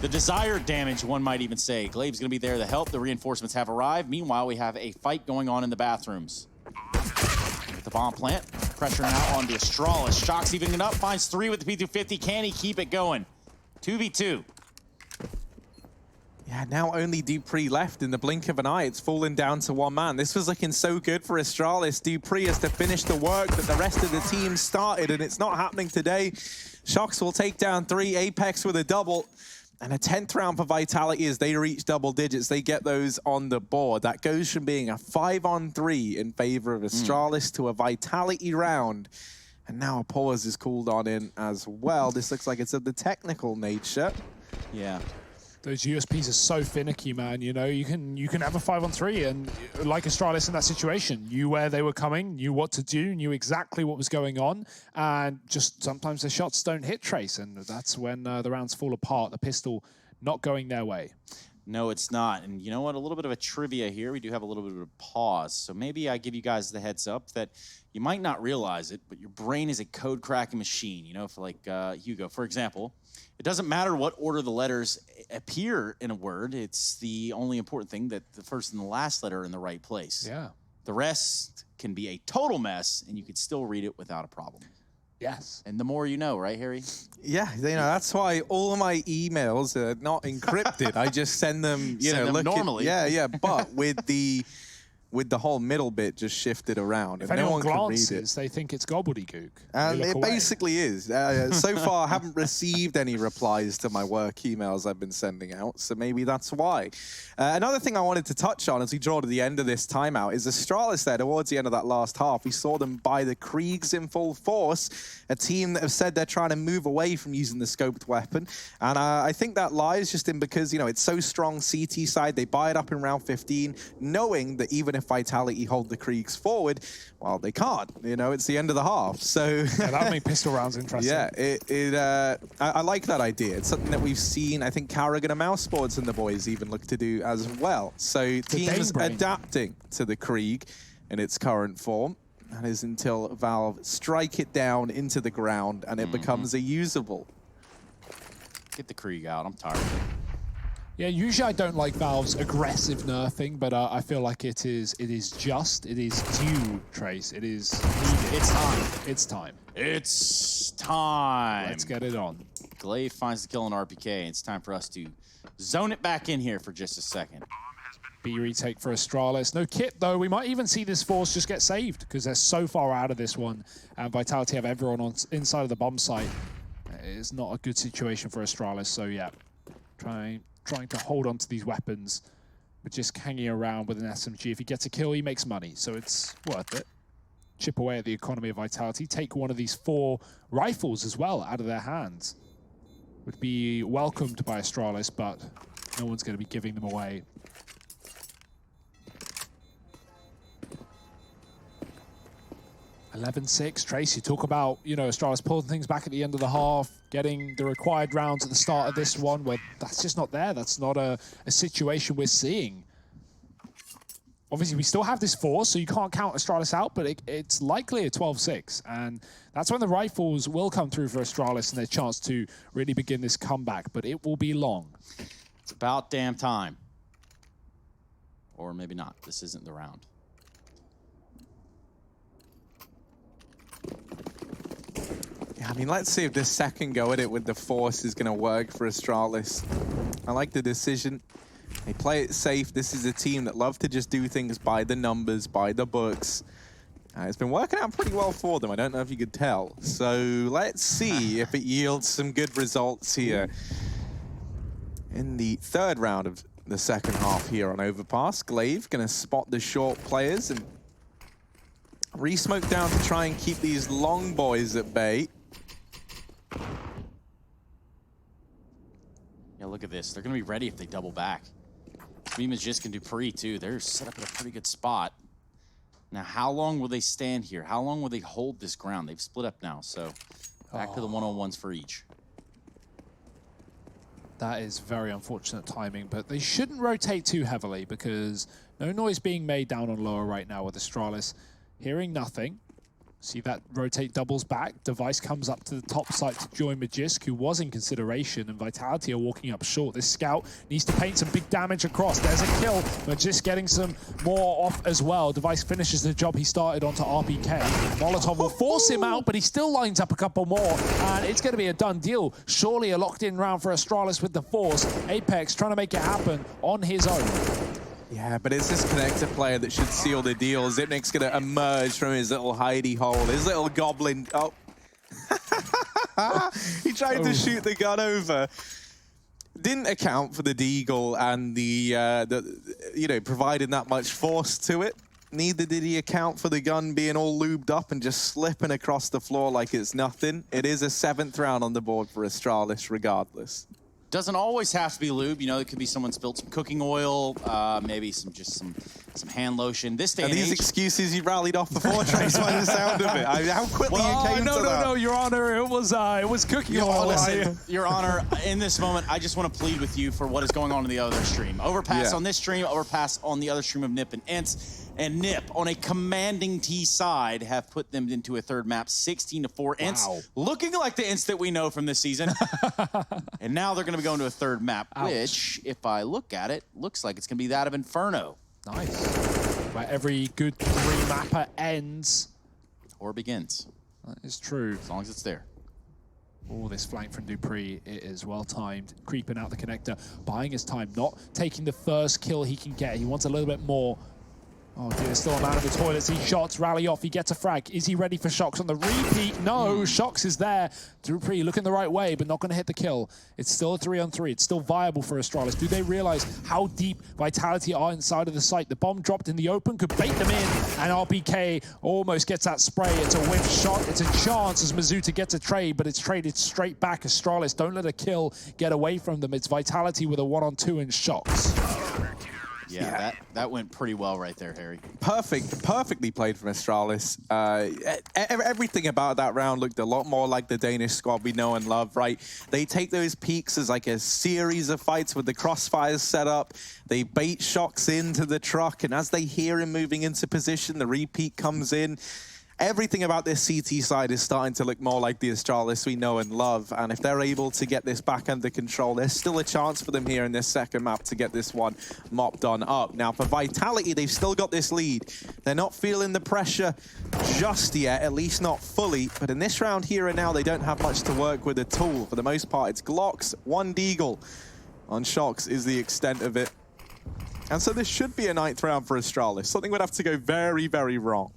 The desired damage, one might even say. Glaive's going to be there to help. The reinforcements have arrived. Meanwhile, we have a fight going on in the bathrooms. With the bomb plant, pressure now onto Astralis. Shox evening it up, finds 3 with the P250. Can he keep it going? 2v2. Yeah, now only dupreeh left in the blink of an eye. It's fallen down to 1 man. This was looking so good for Astralis. dupreeh has to finish the work that the rest of the team started, and it's not happening today. Shox will take down 3, Apex with a double. And a 10th round for Vitality as they reach double digits. They get those on the board. That goes from being a 5-on-3 in favor of Astralis to a Vitality round. And now a pause is called on in as well. This looks like it's of the technical nature. Yeah. Those USPs are so finicky, man. You know, you can have a 5-on-3, and like Astralis in that situation, knew where they were coming, knew what to do, knew exactly what was going on, and just sometimes the shots don't hit Trace, and that's when the rounds fall apart. The pistol not going their way. No, it's not. And you know what? A little bit of a trivia here. We do have a little bit of a pause. So maybe I give you guys the heads up that you might not realize it, but your brain is a code cracking machine. You know, for like Hugo, for example, it doesn't matter what order the letters appear in a word. It's the only important thing that the first and the last letter are in the right place. Yeah. The rest can be a total mess, and you could still read it without a problem. Yes. And the more you know, right, Harry? Yeah, you know, that's why all of my emails are not encrypted. I just send them, you know, normally. Yeah, but with the whole middle bit just shifted around. If and anyone no one glances, can read it. they think it's gobbledygook. And it basically is. So far, I haven't received any replies to my work emails I've been sending out, so maybe that's why. Another thing I wanted to touch on as we draw to the end of this timeout is Astralis there towards the end of that last half. We saw them buy the Kriegs in full force, a team that have said they're trying to move away from using the scoped weapon. And I think that lies just in because, you know, it's so strong CT side. They buy it up in round 15, knowing that even if if Vitality hold the Kriegs forward, well, they can't. You know, it's the end of the half. So yeah, that would make pistol rounds interesting. Yeah, I like that idea. It's something that we've seen, I think Carrigan and Mouse Sports and the boys even look to do as well. So teams adapting to the Krieg in its current form. That is until Valve strike it down into the ground and it becomes a usable. Get the Krieg out. I'm tired of it. Yeah, usually I don't like Valve's aggressive nerfing, but I feel like it is due, Trace. It is needed. It's time. It's time. It's time. Let's get it on. Glaive finds the kill on RPK. It's time for us to zone it back in here for just a second. B retake for Astralis. No kit, though. We might even see this force just get saved because they're so far out of this one. And Vitality have everyone on inside of the bomb site. It's not a good situation for Astralis. So, yeah, trying to hold on to these weapons, but just hanging around with an SMG. If he gets a kill, he makes money, so it's worth it. Chip away at the economy of Vitality. Take one of these 4 rifles as well out of their hands. Would be welcomed by Astralis, but no one's going to be giving them away. 11-6, Trace, you talk about, you know, Astralis pulling things back at the end of the half, getting the required rounds at the start of this one. Well, that's just not there. That's not a situation we're seeing. Obviously, we still have this force, so you can't count Astralis out, but it's likely a 12-6. And that's when the rifles will come through for Astralis and their chance to really begin this comeback, but it will be long. It's about damn time. Or maybe not. This isn't the round. Yeah, I mean, let's see if this second go at it with the force is going to work for Astralis. I like the decision. They play it safe. This is a team that love to just do things by the numbers, by the books. It's been working out pretty well for them. I don't know if you could tell. So let's see if it yields some good results here. In the third round of the second half here on Overpass, Glaive going to spot the short players and re-smoke down to try and keep these long boys at bay. Yeah, look at this. They're going to be ready if they double back. Magician and Dupree, too. They're set up in a pretty good spot. Now, how long will they stand here? How long will they hold this ground? They've split up now, so back to the one-on-ones for each. That is very unfortunate timing, but they shouldn't rotate too heavily because no noise being made down on lower right now with Astralis. Hearing nothing. See that rotate doubles back. Device comes up to the top site to join Magisk, who was in consideration, and Vitality are walking up short. This scout needs to paint some big damage across. There's a kill. Magisk getting some more off as well. Device finishes the job he started onto RPK. Molotov will force him out, but he still lines up a couple more, and it's going to be a done deal. Surely a locked-in round for Astralis with the force. Apex trying to make it happen on his own. Yeah, but it's this connector player that should seal the deal. Zipnik's going to emerge from his little hidey hole, his little goblin. Oh. He tried to shoot the gun over. Didn't account for the deagle and the providing that much force to it. Neither did he account for the gun being all lubed up and just slipping across the floor like it's nothing. It is a 7th round on the board for Astralis regardless. Doesn't always have to be lube. You know, it could be someone spilled some cooking oil, maybe some hand lotion. This day and these age, excuses you rallied off before, Trace, by the sound of it. How quickly you came to that. No, Your Honor, it was cooking oil. Listen, Your Honor, in this moment, I just want to plead with you for what is going on in the other stream. Overpass on this stream, Overpass on the other stream of Nip and Ints. And Nip, on a commanding T side, have put them into a third map, 16-4. Ints, looking like the Ints that we know from this season. And now they're going to be going to a third map, which, if I look at it, looks like it's going to be that of Inferno. Nice. Where every good 3-mapper ends. Or begins. That is true. As long as it's there. Oh, this flank from Dupree, it is well-timed. Creeping out the connector, buying his time, not taking the first kill he can get. He wants a little bit more. Oh dear, still a man in the toilets. He shots, rally off, he gets a frag. Is he ready for Shocks on the repeat? No, Shocks is there. Dupree looking the right way, but not going to hit the kill. It's still a 3-on-3. It's still viable for Astralis. Do they realize how deep Vitality are inside of the site? The bomb dropped in the open, could bait them in, and RPK almost gets that spray. It's a whiff shot. It's a chance as Mizuta gets a trade, but it's traded straight back. Astralis, don't let a kill get away from them. It's Vitality with a 1-on-2 and Shocks. Yeah, that went pretty well right there, Harry. Perfectly played from Astralis. Everything about that round looked a lot more like the Danish squad we know and love, right? They take those peaks as like a series of fights with the crossfires set up. They bait Shox into the truck, and as they hear him moving into position, the repeat comes in. Everything about this CT side is starting to look more like the Astralis we know and love, and if they're able to get this back under control, there's still a chance for them here in this second map to get this one mopped on up. Now, for Vitality, they've still got this lead. They're not feeling the pressure just yet, at least not fully, but in this round here and now, they don't have much to work with at all. For the most part, it's Glocks, 1 Deagle on Shox is the extent of it. And so this should be a 9th round for Astralis. Something would have to go very, very wrong.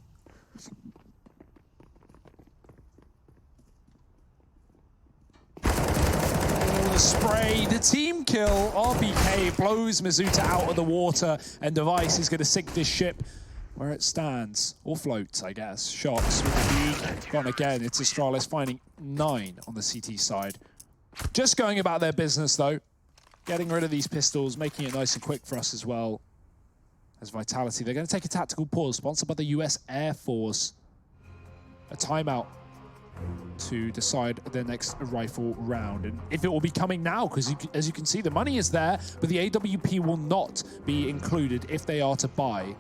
The spray, the team kill. RPK blows Mizuta out of the water, and Device is going to sink this ship where it stands, or floats, I guess. Shox with the lead. Gone again. It's Astralis finding 9 on the CT side. Just going about their business, though. Getting rid of these pistols, making it nice and quick for us as well. As Vitality, they're going to take a tactical pause, sponsored by the US Air Force. A timeout to decide their next rifle round, and if it will be coming now, because as you can see, the money is there, but the AWP will not be included if they are to buy.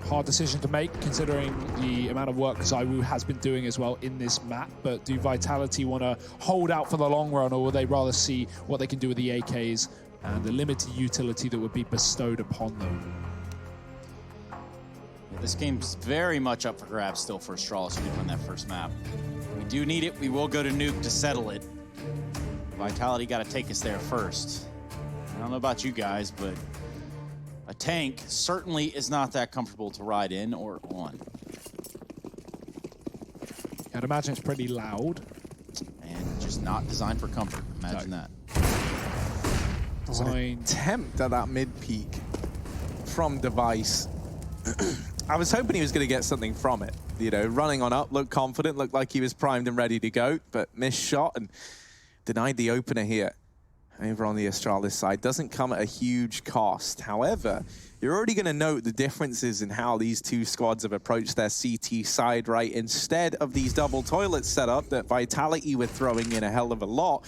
Hard decision to make, considering the amount of work ZywOo has been doing as well in this map, but do Vitality want to hold out for the long run, or would they rather see what they can do with the AKs and the limited utility that would be bestowed upon them? This game's very much up for grabs still for Astralis to win that first map. We do need it. We will go to Nuke to settle it. Vitality got to take us there first. I don't know about you guys, but a tank certainly is not that comfortable to ride in or on. I'd imagine it's pretty loud. And just not designed for comfort. Imagine that. Designed. Attempt at that mid-peak from Device. I was hoping he was going to get something from it. You know, running on up, looked confident, looked like he was primed and ready to go, but missed shot and denied the opener here. Over on the Astralis side, doesn't come at a huge cost. However, you're already going to note the differences in how these two squads have approached their CT side, right? Instead of these double toilets set up that Vitality were throwing in a hell of a lot,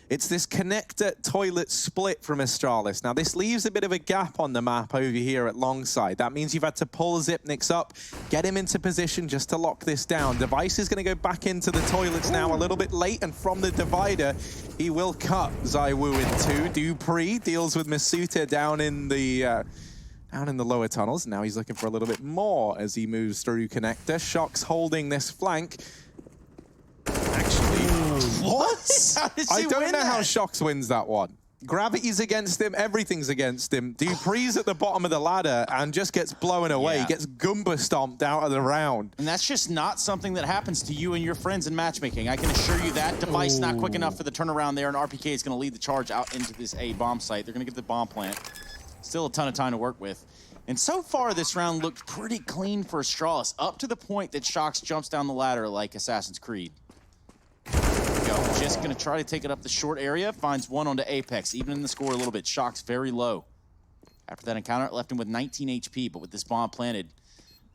it's this connector toilet split from Astralis. Now, this leaves a bit of a gap on the map over here at Longside. That means you've had to pull Xyp9x up, get him into position just to lock this down. Device is going to go back into the toilets now a little bit late, and from the divider, he will cut ZywOo in 2. Dupree deals with Mizuta down in the lower tunnels. Now he's looking for a little bit more as he moves through connector. Shox holding this flank. Actually, what? I don't know how Shox wins that one. Gravity's against him, everything's against him. Dupree's at the bottom of the ladder and just gets blown away. Yeah. Gets Goomba stomped out of the round. And that's just not something that happens to you and your friends in matchmaking. I can assure you that Device not quick enough for the turnaround there, and RPK is going to lead the charge out into this A bomb site. They're going to get the bomb plant. Still a ton of time to work with. And so far, this round looked pretty clean for Astralis, up to the point that Shox jumps down the ladder like Assassin's Creed. Just going to try to take it up the short area. Finds one onto Apex, even in the score a little bit. Shox very low. After that encounter, it left him with 19 HP, but with this bomb planted,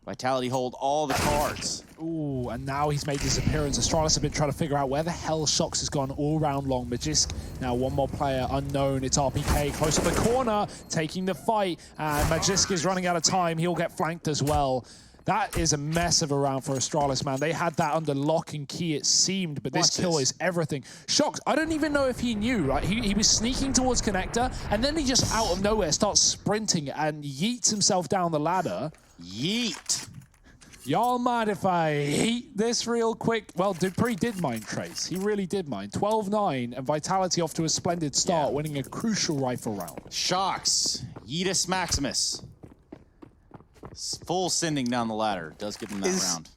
Vitality hold all the cards. Ooh, and now he's made his appearance. Astralis have been trying to figure out where the hell Shox has gone all round long. Magisk, now one more player unknown. It's RPK close to the corner, taking the fight. And Magisk is running out of time. He'll get flanked as well. That is a mess of a round for Astralis, man. They had that under lock and key, it seemed, but this kill is everything. Shox, I don't even know if he knew, right? He was sneaking towards connector, and then he just out of nowhere starts sprinting and yeets himself down the ladder. Yeet. Y'all mind if I yeet this real quick? Well, Dupree did mine Trace. He really did mine. 12-9, and Vitality off to a splendid start, winning a crucial rifle round. Shox, Yeetus Maximus. Full sending down the ladder does give him that round.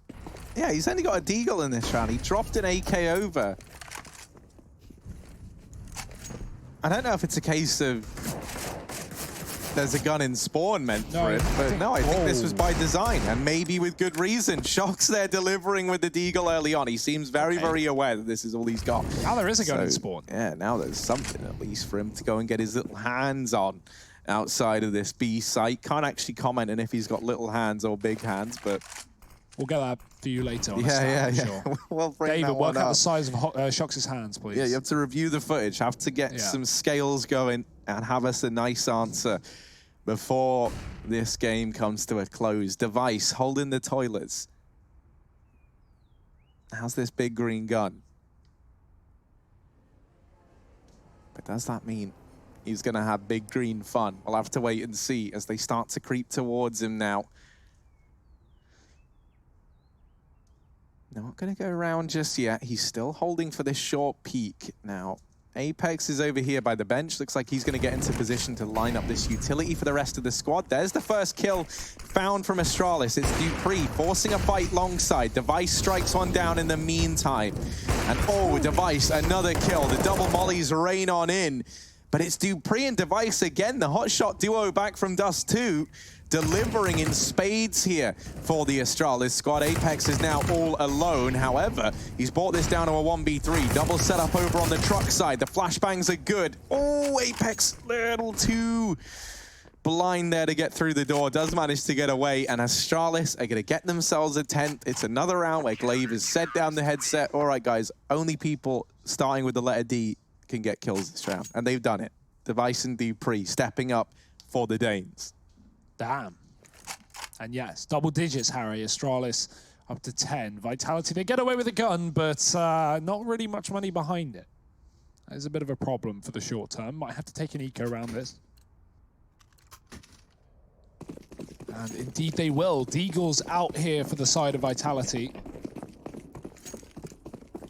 Yeah, he's only got a Deagle in this round. He dropped an AK over. I don't know if it's a case of there's a gun in spawn meant for it. But no, I think this was by design, and maybe with good reason. Shock's there delivering with the Deagle early on. He seems very, very aware that this is all he's got. Now there is a gun in spawn. Yeah, now there's something at least for him to go and get his little hands on outside of this B site. Can't actually comment on if he's got little hands or big hands, but... We'll get that for you later on yeah. sure. We'll bring David, that work one out up. the size of Shock's hands, please. Yeah, you have to review the footage, have to get some scales going and have us a nice answer before this game comes to a close. Device holding the toilets. How's this big green gun? But does that mean he's going to have big green fun? We'll have to wait and see as they start to creep towards him now. Not going to go around just yet. He's still holding for this short peek. Now, Apex is over here by the bench. Looks like he's going to get into position to line up this utility for the rest of the squad. There's the first kill found from Astralis. It's Dupree forcing a fight longside. Device strikes one down in the meantime. And oh, Device, another kill. The double mollies rain on in. But it's Dupree and Device again. The hotshot duo back from Dust 2. Delivering in spades here for the Astralis squad. Apex is now all alone. However, he's brought this down to a 1v3. Double setup over on the truck side. The flashbangs are good. Oh, Apex, little too blind there to get through the door. Does manage to get away, and Astralis are going to get themselves a 10th. It's another round where Glaive has set down the headset. All right, guys, only people starting with the letter D can get kills this round, and they've done it. Device and Dupree stepping up for the Danes. Damn. And yes, double digits, Harry. Astralis up to 10. Vitality, they get away with a gun, but not really much money behind it. That is a bit of a problem for the short term. Might have to take an eco around this. And indeed they will. Deagle's out here for the side of Vitality.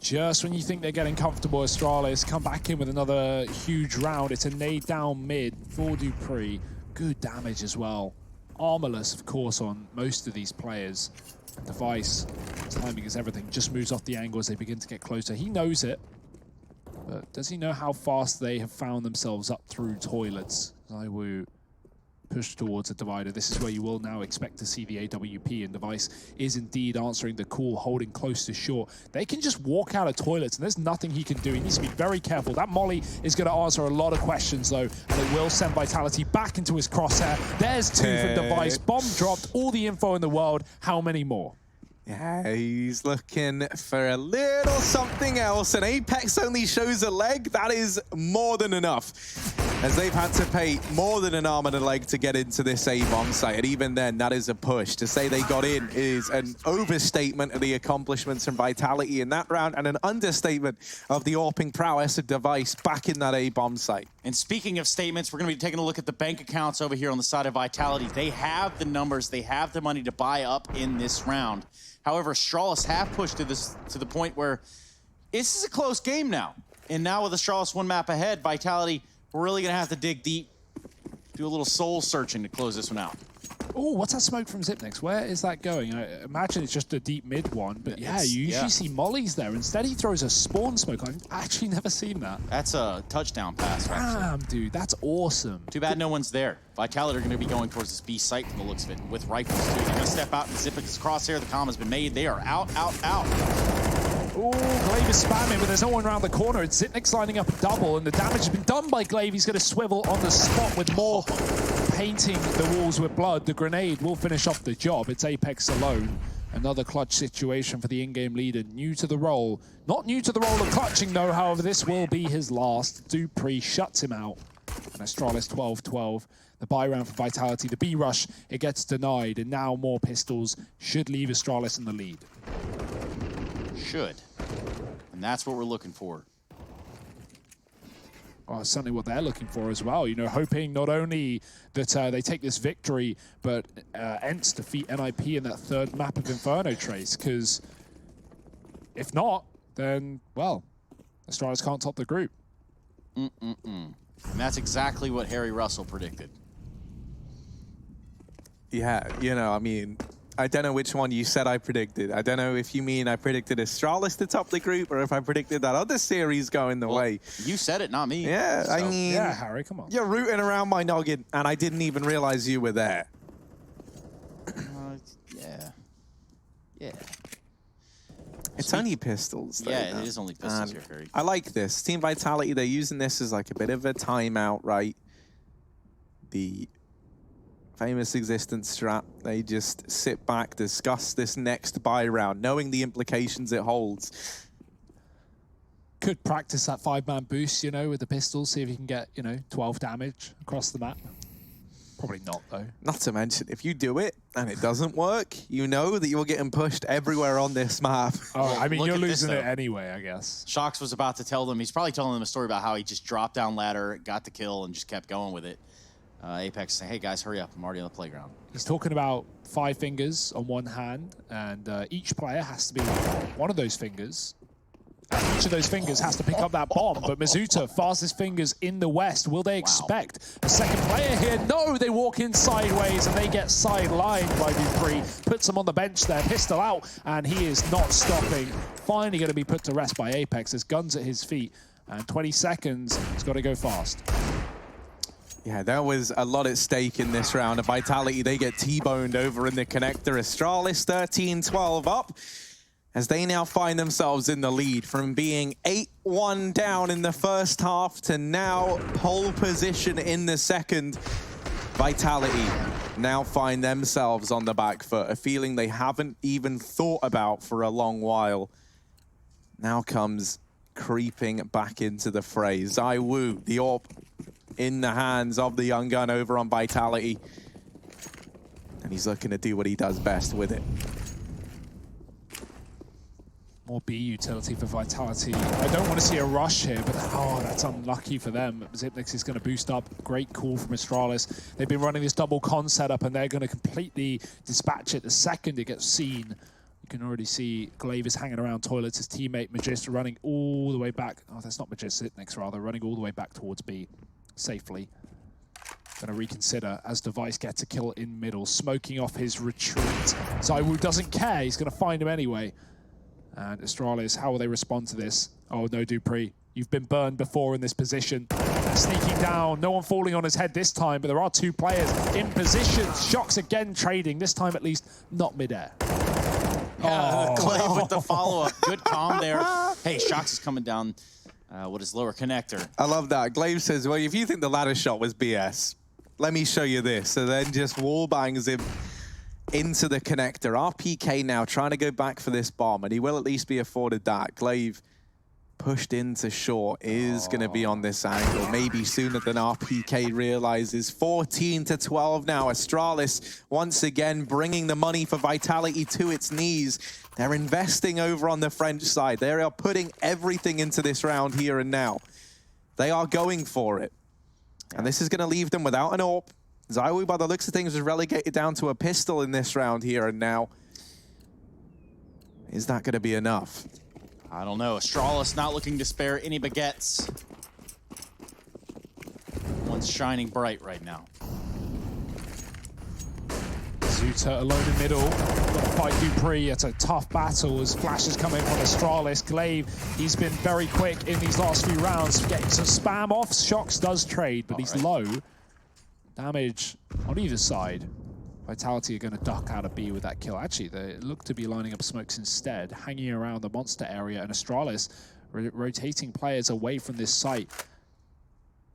Just when you think they're getting comfortable, Astralis come back in with another huge round. It's a nade down mid for Dupree. Good damage as well. Armorless, of course, on most of these players. Device, timing is everything. Just moves off the angle as they begin to get closer. He knows it. But does he know how fast they have found themselves up through toilets? Zaiwu push towards a divider. This is where you will now expect to see the AWP, and Device is indeed answering the call, holding close to short. They can just walk out of toilets, and there's nothing he can do. He needs to be very careful. That molly is going to answer a lot of questions, though, and it will send Vitality back into his crosshair. There's two from Device. Bomb dropped, all the info in the world. How many more? Yeah, he's looking for a little something else, and Apex only shows a leg. That is more than enough, as they've had to pay more than an arm and a leg to get into this A-bomb site, and even then, that is a push. To say they got in is an overstatement of the accomplishments from Vitality in that round, and an understatement of the AWPing prowess of Device back in that A-bomb site. And speaking of statements, we're going to be taking a look at the bank accounts over here on the side of Vitality. They have the numbers, they have the money to buy up in this round. However, Astralis have pushed to the point where this is a close game now. And now with Astralis one map ahead, Vitality, we're really going to have to dig deep, do a little soul searching to close this one out. Oh, what's that smoke from Zipnix? Where is that going? I imagine it's just a deep mid one, but yeah, you usually see mollies there. Instead, he throws a spawn smoke. I've actually never seen that. That's a touchdown pass, Damn, dude, that's awesome. Too bad no one's there. Vitality are going to be going towards this B site from the looks of it, with rifles too. They're going to step out and Zipnix crosshair. The comm has been made. They are out. Oh, Glaive is spamming, but there's no one around the corner. It's Zipnix lining up a double, and the damage has been done by Glaive. He's going to swivel on the spot with more painting the walls with blood. The grenade will finish off the job. It's Apex alone. Another clutch situation for the in-game leader. New to the role. Not new to the role of clutching, though. However, this will be his last. Dupree shuts him out. And Astralis 12-12. The buy round for Vitality. The B rush, it gets denied. And now more pistols should leave Astralis in the lead. Should. And that's what we're looking for. Well, certainly what they're looking for as well. You know, hoping not only that they take this victory, but Ents defeat NIP in that third map of Inferno Trace. Because if not, then, well, Astralis can't top the group. And that's exactly what Harry Russell predicted. Yeah, you know, I mean, I don't know which one you said I predicted. I don't know if you mean I predicted Astralis to top the group or if I predicted that other series going the way. You said it, not me. Yeah, so. I mean... Yeah, Harry, come on. You're rooting around my noggin, and I didn't even realize you were there. Yeah. It's only pistols, though. Yeah, it is only pistols here, Harry. I like this. Team Vitality, they're using this as like a bit of a timeout, right? The famous existence strat. They just sit back, discuss this next buy round, knowing the implications it holds. Could practice that 5-man boost, you know, with the pistols, see if you can get, you know, 12 damage across the map. Probably not, though. Not to mention, if you do it and it doesn't work, you know that you're getting pushed everywhere on this map. Oh, I mean, Look you're at this, losing it though. anyway, I guess. Shox was about to tell them, he's probably telling them a story about how he just dropped down ladder, got the kill, and just kept going with it. Apex saying, hey guys, hurry up, I'm already on the playground. He's talking about 5 fingers on one hand, and each player has to be one of those fingers. And each of those fingers has to pick up that bomb, but Mizuta, fastest fingers in the West. Will they expect a second player here? No, they walk in sideways and they get sidelined by Dupree. Puts him on the bench there, pistol out, and he is not stopping. Finally going to be put to rest by Apex. There's guns at his feet, and 20 seconds, he's got to go fast. Yeah, there was a lot at stake in this round of Vitality. They get T-boned over in the connector. Astralis 13-12 up as they now find themselves in the lead from being 8-1 down in the first half to now pole position in the second. Vitality now find themselves on the back foot, a feeling they haven't even thought about for a long while. Now comes creeping back into the fray. ZywOo, the AWP, in the hands of the young gun over on Vitality. And he's looking to do what he does best with it. More B utility for Vitality. I don't want to see a rush here, but oh, that's unlucky for them. Xyp9x is going to boost up. Great call from Astralis. They've been running this double con setup, and they're going to completely dispatch it the second it gets seen. You can already see Glaive is hanging around toilets. His teammate Magista running all the way back. Oh, that's not Magista, Xyp9x rather, running all the way back towards B safely. Going to reconsider as Device gets a kill in middle, smoking off his retreat. ZywOo doesn't care. He's going to find him anyway. And Astralis, how will they respond to this? Oh no, Dupree, you've been burned before in this position. Sneaking down, no one falling on his head this time, but there are 2 players in position. Shox again trading, this time at least not midair. Yeah, Glaive with the follow-up. Good calm there. Hey, Shox is coming down with his lower connector. I love that. Glaive says, well, if you think the ladder shot was BS, let me show you this. So then just wall bangs him into the connector. RPK now trying to go back for this bomb, and he will at least be afforded that. Glaive pushed into short, is going to be on this angle, maybe sooner than RPK realizes. 14-12 now. Astralis once again bringing the money for Vitality to its knees. They're investing over on the French side. They are putting everything into this round here and now. They are going for it. And this is going to leave them without an AWP. ZywOo, by the looks of things, is relegated down to a pistol in this round here and now. Is that going to be enough? I don't know. Astralis not looking to spare any baguettes. One's shining bright right now. Zuta alone in middle. Got to fight Dupree. It's a tough battle as flashes come in from Astralis. Glaive, he's been very quick in these last few rounds, getting some spam off. Shox does trade, but he's low. Damage on either side. Vitality are going to duck out of B with that kill. Actually, they look to be lining up smokes instead, hanging around the monster area, and Astralis rotating players away from this site.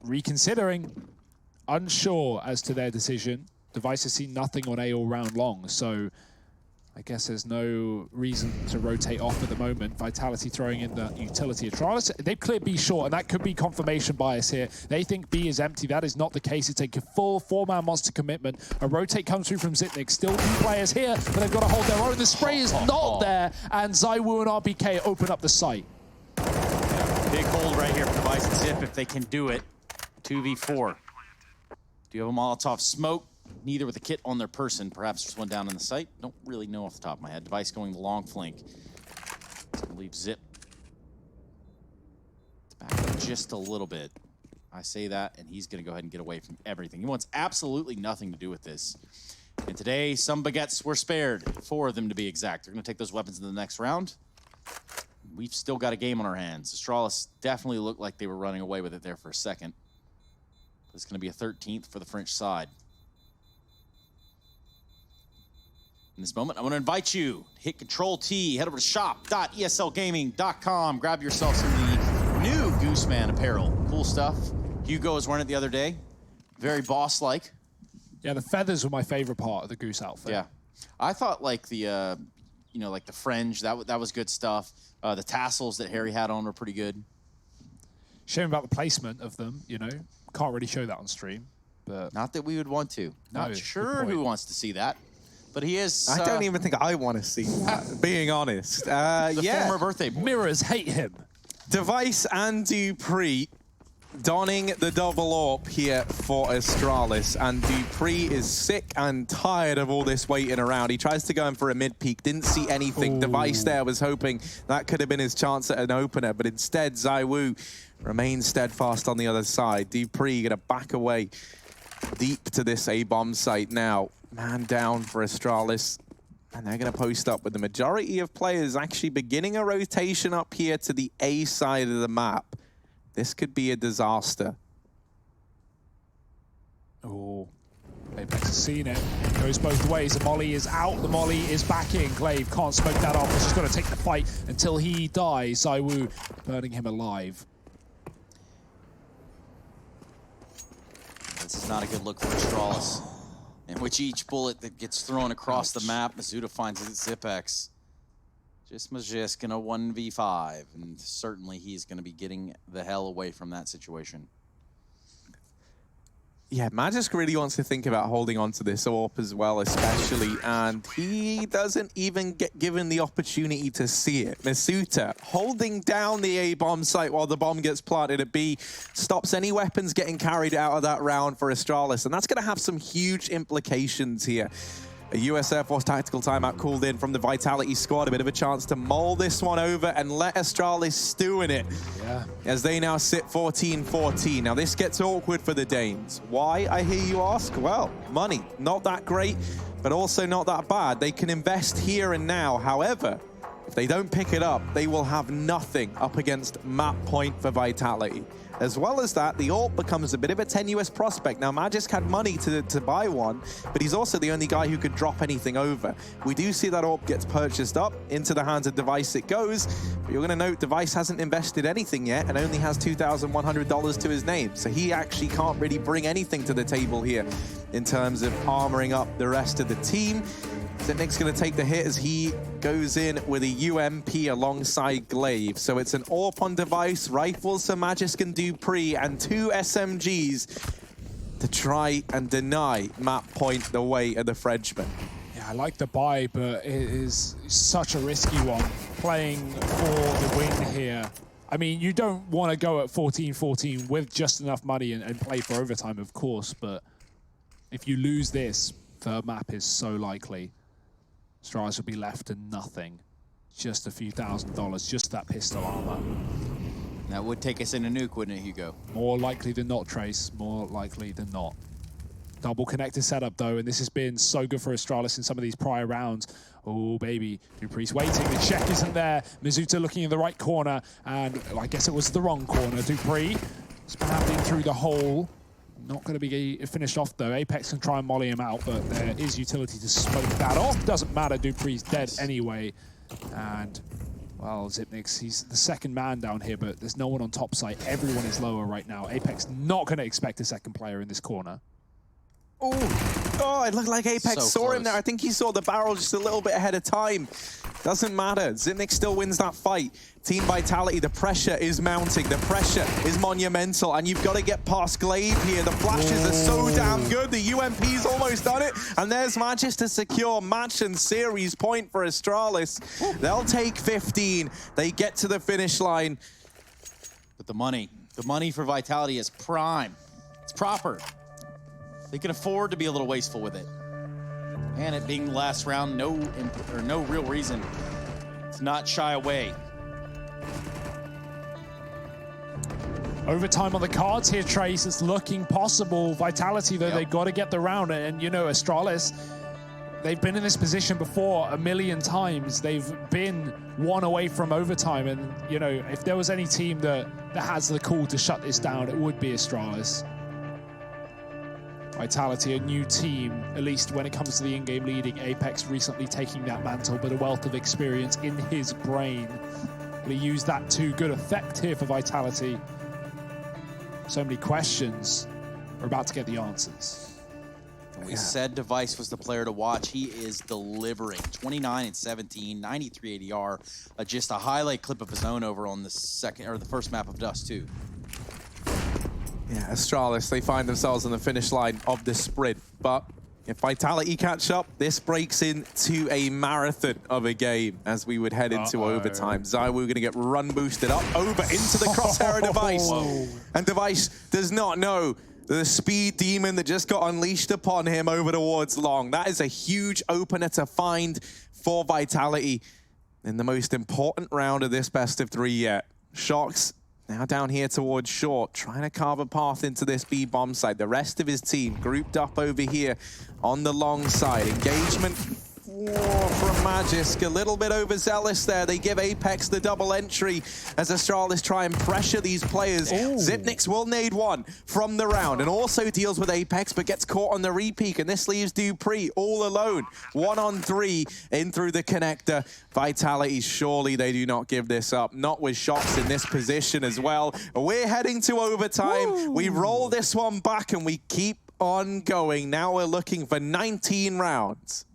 Reconsidering, unsure as to their decision. Device has seen nothing on A all round long, so I guess there's no reason to rotate off at the moment. Vitality throwing in the utility. Astralis, they've cleared B short, and that could be confirmation bias here. They think B is empty. That is not the case. It's a full 4-man monster commitment. A rotate comes through from Xyp9x. Still 2 players here, but they've got to hold their own. The spray is not there, and ZywOo and RPK open up the site. Yeah, big hold right here for Device and Zip if they can do it. 2v4. Do you have a Molotov smoke? Neither with a kit on their person. Perhaps there's one down in the site. Don't really know off the top of my head. Device going the long flank. It's gonna leave Zip back up just a little bit. I say that, and he's gonna go ahead and get away from everything. He wants absolutely nothing to do with this. And today, some baguettes were spared, 4 of them to be exact. They're going to take those weapons in the next round. We've still got a game on our hands. Astralis definitely looked like they were running away with it there for a second. It's going to be a 13th for the French side. In this moment, I want to invite you, hit Control-T, head over to shop.eslgaming.com, grab yourself some of the new Gooseman apparel. Cool stuff. Hugo was wearing it the other day. Very boss-like. Yeah, the feathers were my favorite part of the Goose outfit. Yeah. I thought like the, you know, like the fringe, that was good stuff. The tassels that Harry had on were pretty good. Shame about the placement of them, you know. Can't really show that on stream. But not that we would want to. Not sure who wants to see that. But he is... I don't even think I want to see that, being honest. the former birthday boy. Mirrors hate him. Device and Dupree donning the double AWP here for Astralis, and Dupree is sick and tired of all this waiting around. He tries to go in for a mid-peak, didn't see anything. Ooh. Device there was hoping that could have been his chance at an opener, but instead ZywOo remains steadfast on the other side. Dupree gonna back away deep to this A-bomb site now. Man down for Astralis, and they're going to post up with the majority of players actually beginning a rotation up here to the A side of the map. This could be a disaster. Oh, Apex has seen it. Goes both ways. The molly is out. The molly is back in. Glaive can't smoke that off. He's just got to take the fight until he dies. ZywOo burning him alive. This is not a good look for Astralis. In which each bullet that gets thrown across the map, Mizuta finds its Zipex. Just gonna 1v5, and certainly he's gonna be getting the hell away from that situation. Yeah, Magisk really wants to think about holding on to this AWP as well, especially, and he doesn't even get given the opportunity to see it. Mizuta holding down the A-bomb site while the bomb gets planted at B, stops any weapons getting carried out of that round for Astralis, and that's going to have some huge implications here. A US Air Force tactical timeout called in from the Vitality squad. A bit of a chance to mull this one over and let Astralis stew in it. Yeah. As they now sit 14-14. Now this gets awkward for the Danes. Why, I hear you ask? Well, money. Not that great, but also not that bad. They can invest here and now. However, if they don't pick it up, they will have nothing up against map point for Vitality. As well as that, the AWP becomes a bit of a tenuous prospect. Now, Magisk had money to buy one, but he's also the only guy who could drop anything over. We do see that AWP gets purchased up. Into the hands of Device it goes, but you're going to note Device hasn't invested anything yet and only has $2,100 to his name. So he actually can't really bring anything to the table here in terms of armoring up the rest of the team. Zipnik's going to take the hit as he goes in with a UMP alongside Glaive. So it's an AWP on Device, rifles for Magisk and Dupree, and 2 SMGs to try and deny map point the way of the Frenchman. Yeah, I like the buy, but it is such a risky one. Playing for the win here. I mean, you don't want to go at 14-14 with just enough money and play for overtime, of course, but if you lose this, the map is so likely. Astralis will be left to nothing. Just a few $1,000s, just that pistol armor. That would take us in a nuke, wouldn't it, Hugo? More likely than not, Trace. More likely than not. Double connector setup, though, and this has been so good for Astralis in some of these prior rounds. Oh, baby. Dupree's waiting. The check isn't there. Mizuta looking in the right corner, and I guess it was the wrong corner. Dupree spammed in through the hole. Not going to be finished off, though. Apex can try and molly him out, but there is utility to smoke that off. Doesn't matter. Dupree's dead anyway. And, well, Zipnik's, he's the second man down here, but there's no one on top site. Everyone is lower right now. Apex not going to expect a second player in this corner. Oh, it looked like Apex saw him there. I think he saw the barrel just a little bit ahead of time. Doesn't matter. Zipnik still wins that fight. Team Vitality, the pressure is mounting. The pressure is monumental, and you've got to get past Glaive here. The flashes are so damn good. The UMP's almost done it, and there's Magisk to secure match and series point for Astralis. They'll take 15. They get to the finish line. But the money for Vitality is prime. It's proper. They can afford to be a little wasteful with it. And it being the last round, no real reason to not shy away. Overtime on the cards here, Trace. It's looking possible. Vitality, though, they got to get the round. And, you know, Astralis, they've been in this position before a million times. They've been one away from overtime, and you know, if there was any team that has the call to shut this down, it would be Astralis. Vitality, a new team, at least when it comes to the in-game leading. Apex recently taking that mantle, but a wealth of experience in his brain. Will he use that to good effect here for Vitality? So many questions. We're about to get the answers. We said Device was the player to watch. He is delivering. 29 and 17, 93 ADR. Just a highlight clip of his own over on the first map of Dust 2. Yeah, Astralis, they find themselves on the finish line of the sprint. But if Vitality catch up, this breaks into a marathon of a game as we would head into overtime. ZywOo going to get run boosted up over into the crosshair of Device. And Device does not know the speed demon that just got unleashed upon him over towards Long. That is a huge opener to find for Vitality in the most important round of this best of 3 yet. Shox now down here towards short, trying to carve a path into this B bomb side. The rest of his team grouped up over here on the long side. Engagement from Magisk, a little bit overzealous there. They give Apex the double entry as Astralis try and pressure these players. Xyp9x will nade one from the round and also deals with Apex, but gets caught on the repeak, and this leaves dupreeh all alone. 1-on-3 in through the connector. Vitality, surely they do not give this up. Not with Shox in this position as well. We're heading to overtime. We roll this one back and we keep on going. Now we're looking for 19 rounds.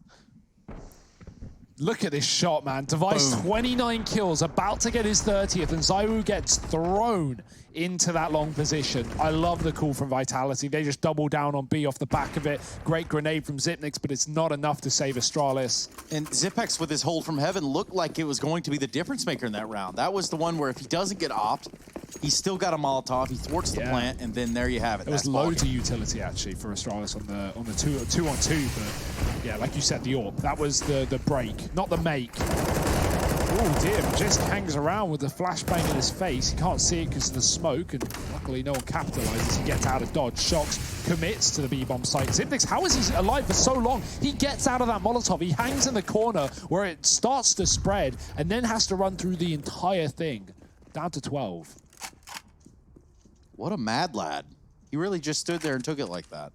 Look at this shot, man. Device, 29 kills, about to get his 30th, and ZywOo gets thrown into that long position. I love the call from Vitality. They just double down on B off the back of it. Great grenade from Xyp9x, but it's not enough to save Astralis. And Xyp9x with his hold from heaven looked like it was going to be the difference maker in that round. That was the one where if he doesn't get opt, he's still got a Molotov, he thwarts the plant, and then there you have it. There was loads of utility actually for Astralis on the two-on-two, but yeah, like you said, the AWP. That was the break, not the make. Oh dear, just hangs around with the flashbang in his face. He can't see it because of the smoke, and luckily no one capitalizes. He gets out of dodge. Shox commits to the B-bomb site. Xyp9x, how is he alive for so long? He gets out of that Molotov. He hangs in the corner where it starts to spread and then has to run through the entire thing. Down to 12. What a mad lad. He really just stood there and took it like that.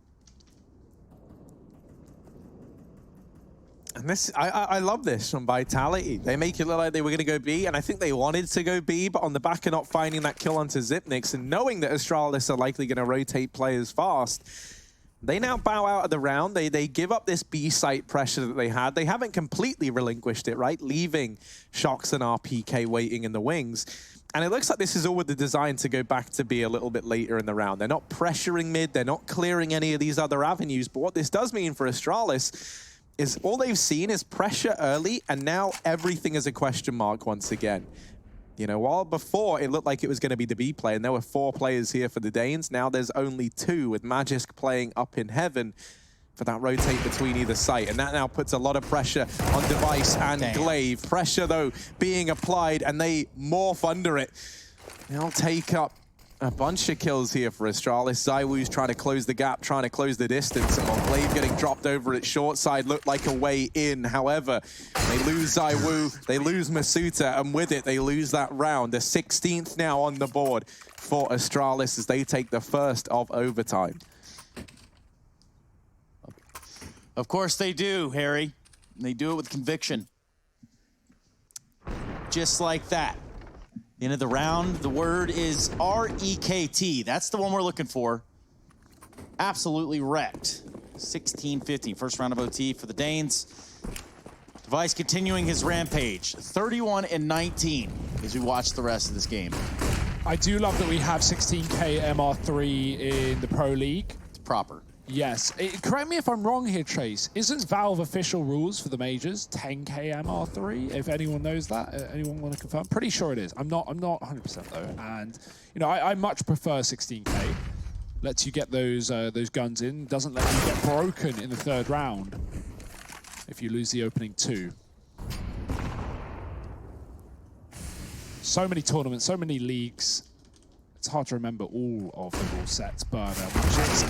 And this, I love this from Vitality. They make it look like they were going to go B, and I think they wanted to go B, but on the back of not finding that kill onto Xyp9x and knowing that Astralis are likely going to rotate players fast, they now bow out of the round. They give up this B site pressure that they had. They haven't completely relinquished it, right? Leaving Shox and RPK waiting in the wings. And it looks like this is all with the design to go back to B a little bit later in the round. They're not pressuring mid. They're not clearing any of these other avenues. But what this does mean for Astralis is all they've seen is pressure early, and now everything is a question mark once again. You know, while before it looked like it was going to be the B play, and there were 4 players here for the Danes, now there's only 2, with Magisk playing up in heaven for that rotate between either site. And that now puts a lot of pressure on Device and Glaive. Pressure, though, being applied, and they morph under it. They'll take up a bunch of kills here for Astralis. ZywOo's trying to close the gap, trying to close the distance, and while Glaive getting dropped over at short side looked like a way in. However, they lose ZywOo, they lose Masuta, and with it, they lose that round. The 16th now on the board for Astralis as they take the first of overtime. Of course they do, Harry. They do it with conviction. Just like that. End of the round, the word is R-E-K-T. That's the one we're looking for. Absolutely wrecked. 16-15, first round of OT for the Danes. Device continuing his rampage. 31 and 19 as we watch the rest of this game. I do love that we have 16K MR3 in the Pro League. It's proper. Yes. Correct me if I'm wrong here, Chase. Isn't Valve official rules for the majors 10K MR3? If anyone knows that, anyone want to confirm? Pretty sure it is. I'm not 100% though. And you know, I much prefer 16K. Lets you get those guns in. Doesn't let you get broken in the 3rd round if you lose the opening 2. So many tournaments, so many leagues. It's hard to remember all of the rule sets, but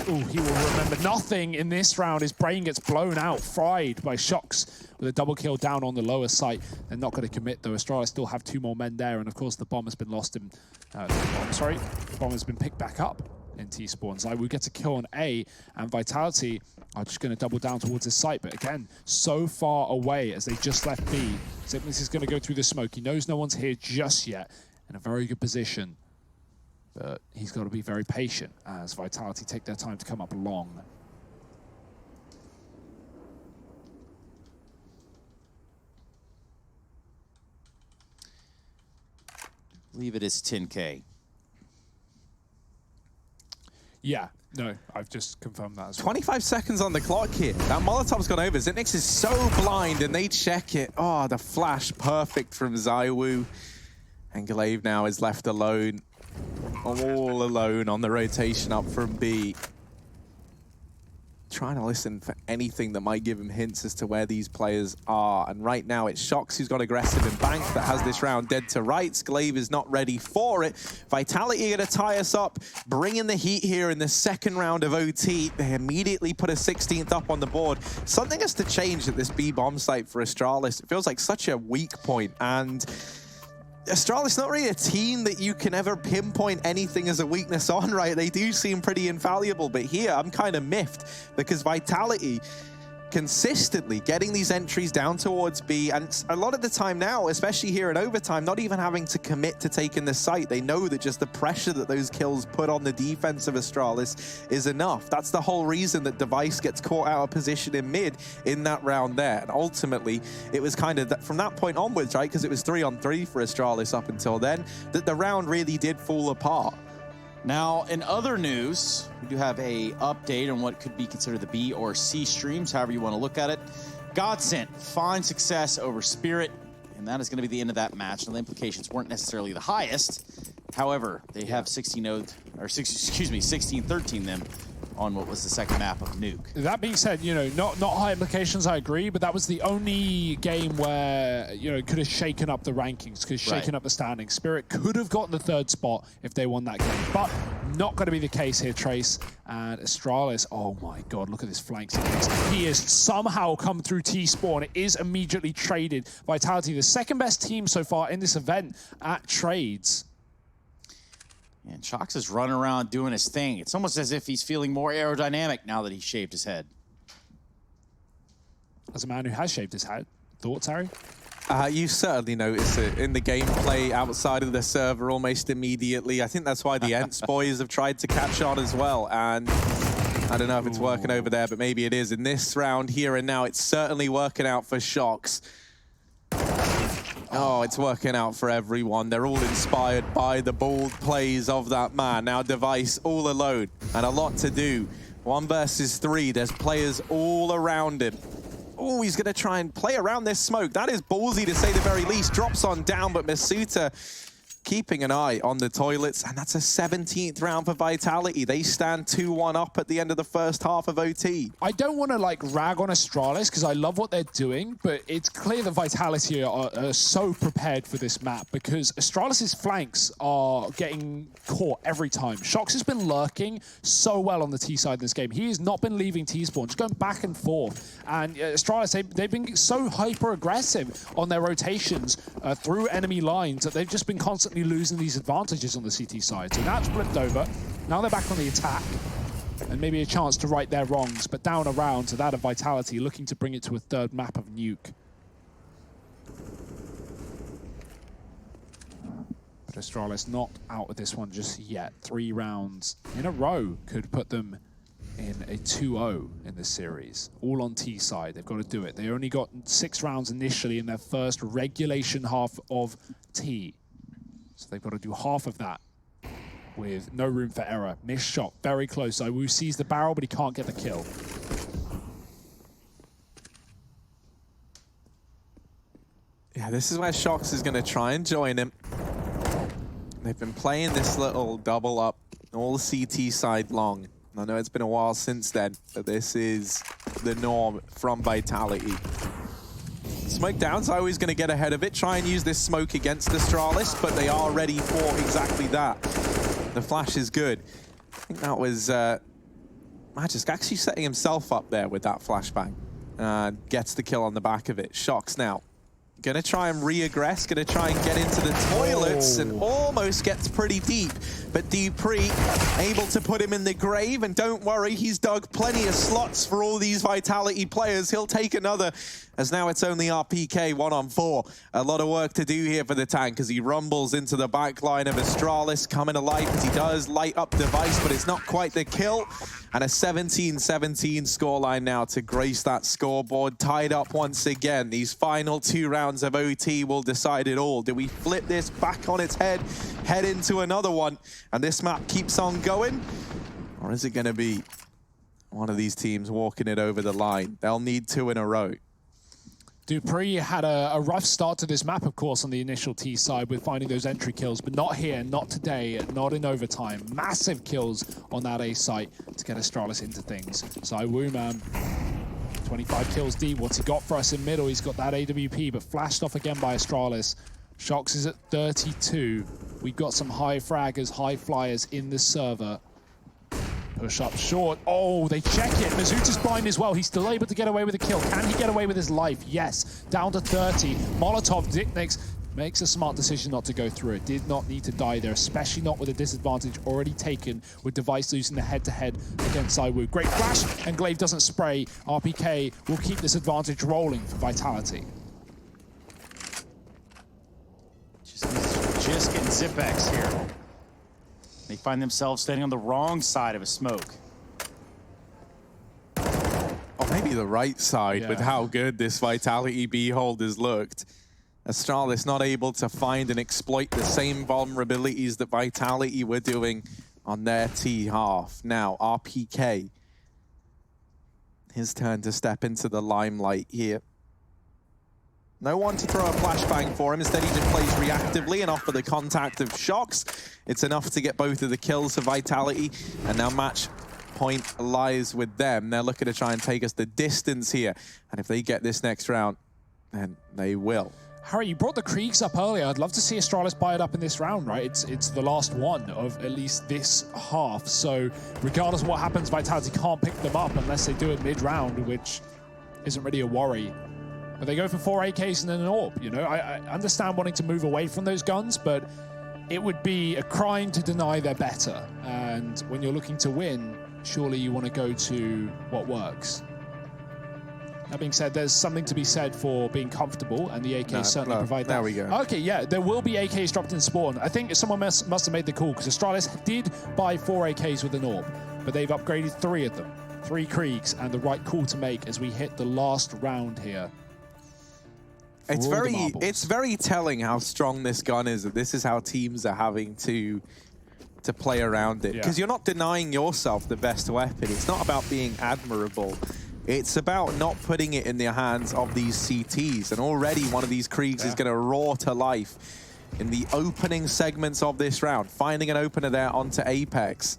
he will remember nothing in this round. His brain gets blown out, fried by Shocks with a double kill down on the lower site. They're not going to commit, though. Astralis still have 2 more men there, and of course the bomb has been lost in... the bomb has been picked back up in T-spawn. ZywOo gets a kill on A, and Vitality are just going to double down towards his site. But again, so far away as they just left B. Xyp9x is going to go through the smoke. He knows no one's here just yet. In a very good position. But he's got to be very patient as Vitality take their time to come up long. I believe it is 10K. Yeah, no, I've just confirmed that as well. 25 seconds on the clock here. That Molotov's gone over. Xyp9x is so blind, and they check it. Oh, the flash perfect from ZywOo. And Glaive now is left alone. All alone on the rotation up from B. Trying to listen for anything that might give him hints as to where these players are. And right now it's Shocks who's got aggressive and Bank that has this round dead to rights. Glaive is not ready for it. Vitality are going to tie us up, bring in the heat here in the second round of OT. They immediately put a 16th up on the board. Something has to change at this B bomb site for Astralis. It feels like such a weak point, and Astralis not really a team that you can ever pinpoint anything as a weakness on, right? They do seem pretty infallible, but here I'm kind of miffed because Vitality consistently getting these entries down towards B, and a lot of the time now, especially here in overtime, not even having to commit to taking the site. They know that just the pressure that those kills put on the defense of Astralis is enough. That's the whole reason that Device gets caught out of position in mid in that round there. And ultimately, it was kind of from that point onwards, right? Because it was 3-on-3 for Astralis up until then, that the round really did fall apart. Now, in other news, we do have a update on what could be considered the B or C streams, however you want to look at it. Godsent, fine success over Spirit, and that is going to be the end of that match. And the implications weren't necessarily the highest. However, they have 16-13 them on what was the second map of Nuke. That being said, you know, not high implications, I agree, but that was the only game where, you know, it could have shaken up the rankings, could have shaken up the standings. Spirit could have gotten the 3rd spot if they won that game, but not going to be the case here, Trace. And Astralis, oh my god, look at this flank sequence. He has somehow come through T-spawn. It is immediately traded. Vitality, the second best team so far in this event at trades. And Shocks is running around doing his thing. It's almost as if he's feeling more aerodynamic now that he shaved his head. As a man who has shaved his head, thoughts, Harry? You certainly notice it in the gameplay outside of the server almost immediately. I think that's why the Ents boys have tried to catch on as well. And I don't know if it's working over there, but maybe it is. In this round here and now, it's certainly working out for Shocks. Oh, it's working out for everyone. They're all inspired by the bold plays of that man. Now Device all alone and a lot to do. 1 versus 3. There's players all around him. Oh, he's going to try and play around this smoke. That is ballsy to say the very least. Drops on down, but Masuta keeping an eye on the toilets, and that's a 17th round for Vitality. They stand 2-1 up at the end of the first half of OT. I don't want to like rag on Astralis because I love what they're doing, but it's clear that Vitality are so prepared for this map because Astralis' flanks are getting caught every time. Shocks has been lurking so well on the T side in this game. He has not been leaving T-spawn, just going back and forth. And Astralis, they've been so hyper-aggressive on their rotations through enemy lines that they've just been constantly losing these advantages on the CT side. So that's flipped over. Now they're back on the attack. And maybe a chance to right their wrongs, but down around to that of Vitality, looking to bring it to a 3rd map of Nuke. But Astralis not out of this one just yet. 3 rounds in a row could put them in a 2-0 in this series. All on T side. They've got to do it. They only got 6 rounds initially in their first regulation half of T. So they've got to do half of that with no room for error. Missed shot, very close. ZywOo sees the barrel, but he can't get the kill. Yeah, this is where Shocks is going to try and join him. They've been playing this little double up all CT side long. I know it's been a while since then, but this is the norm from Vitality. Smoke down, so always going to get ahead of it, try and use this smoke against Astralis, but they are ready for exactly that. The flash is good. I think that was Magisk actually setting himself up there with that flashbang. Gets the kill on the back of it. Shocks now. Gonna try and re-aggress, gonna try and get into the toilets and almost gets pretty deep. But Dupree able to put him in the grave, and don't worry, he's dug plenty of slots for all these Vitality players. He'll take another, as now it's only RPK 1-on-4. A lot of work to do here for the tank as he rumbles into the back line of Astralis, coming alive as he does, light up Device, but it's not quite the kill. And a 17-17 scoreline now to grace that scoreboard. Tied up once again. These final 2 rounds of OT will decide it all. Do we flip this back on its head, head into another one, and this map keeps on going? Or is it going to be one of these teams walking it over the line? They'll need 2 in a row. Dupree had a rough start to this map, of course, on the initial T side with finding those entry kills, but not here, not today, not in overtime. Massive kills on that A site to get Astralis into things. ZywOo, man, 25 kills deep. What's he got for us in middle? He's got that AWP, but flashed off again by Astralis. Shox is at 32. We've got some high fraggers, high flyers in the server. Push up short. Oh, they check it. Mazuta's blind as well. He's still able to get away with a kill. Can he get away with his life? Yes. Down to 30. Molotov, Dicknix makes a smart decision not to go through it. Did not need to die there, especially not with a disadvantage already taken with Device losing the head-to-head against ZywOo. Great flash, and Glaive doesn't spray. RPK will keep this advantage rolling for Vitality. Just getting Zipex here. They find themselves standing on the wrong side of a smoke. Or maybe the right side with how good this Vitality B hold has looked. Astralis not able to find and exploit the same vulnerabilities that Vitality were doing on their T half. Now, RPK. His turn to step into the limelight here. No one to throw a flashbang for him. Instead, he just plays reactively and offer the contact of Shox. It's enough to get both of the kills for Vitality. And now match point lies with them. They're looking to try and take us the distance here. And if they get this next round, then they will. Harry, you brought the Kriegs up earlier. I'd love to see Astralis buy it up in this round, right? It's the last one of at least this half. So regardless of what happens, Vitality can't pick them up unless they do it mid-round, which isn't really a worry. But they go for 4 AKs and then an AWP, you know? I understand wanting to move away from those guns, but it would be a crime to deny they're better. And when you're looking to win, surely you want to go to what works. That being said, there's something to be said for being comfortable, and the AKs certainly provide that. There we go. Okay, yeah, there will be AKs dropped in spawn. I think someone must have made the call, because Astralis did buy 4 AKs with an AWP, but they've upgraded 3 of them. 3 Kriegs, and the right call to make as we hit the last round here. It's very telling how strong this gun is, that this is how teams are having to play around it. Because you're not denying yourself the best weapon. It's not about being admirable. It's about not putting it in the hands of these CTs. And already one of these Kriegs is going to roar to life in the opening segments of this round, finding an opener there onto Apex.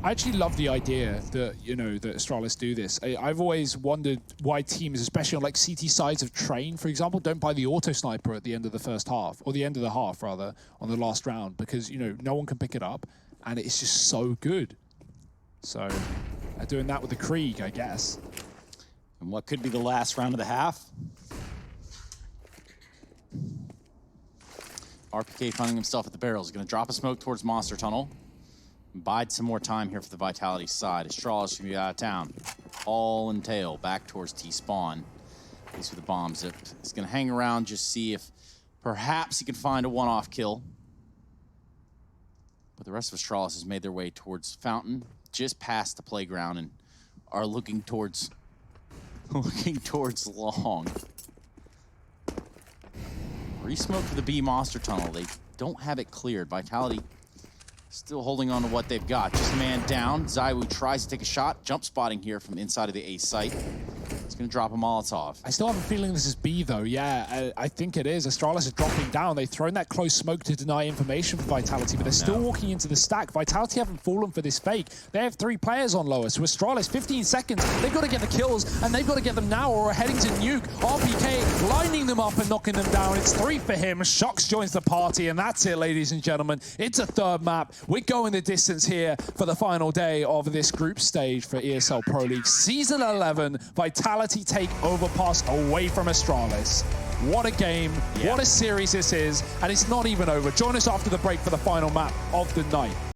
I actually love the idea that, you know, that Astralis do this. I've always wondered why teams, especially on like CT sides of train, for example, don't buy the auto sniper at the end of the first half, or the end of the half rather, on the last round, because, you know, no one can pick it up and it's just so good. So they're doing that with the Krieg, I guess. And what could be the last round of the half? RPK finding himself at the barrels. He's going to drop a smoke towards Monster Tunnel. Bide some more time here for the Vitality side. Astralis going to be out of town. All in tail, back towards T-spawn. At least with the bomb zip. He's going to hang around, just see if perhaps he can find a one-off kill. But the rest of Astralis has made their way towards Fountain, just past the playground, and are looking towards long. Resmoke for the B Monster Tunnel. They don't have it cleared. Vitality still holding on to what they've got. Just a man down. ZywOo tries to take a shot. Jump spotting here from inside of the A site. He's going to drop a Molotov. I still have a feeling this is B, though. Yeah, I think it is. Astralis is dropping down. They've thrown that close smoke to deny information for Vitality, but they're still walking into the stack. Vitality haven't fallen for this fake. They have 3 players on lower. So Astralis, 15 seconds. They've got to get the kills, and they've got to get them now or are heading to nuke. RPK lining them up and knocking them down. It's 3 for him. Shox joins the party, and that's it, ladies and gentlemen. It's a 3rd map. We're going the distance here for the final day of this group stage for ESL Pro League. Season 11, Vitality take Overpass away from Astralis. What a game, what a series this is, and it's not even over. Join us after the break for the final map of the night.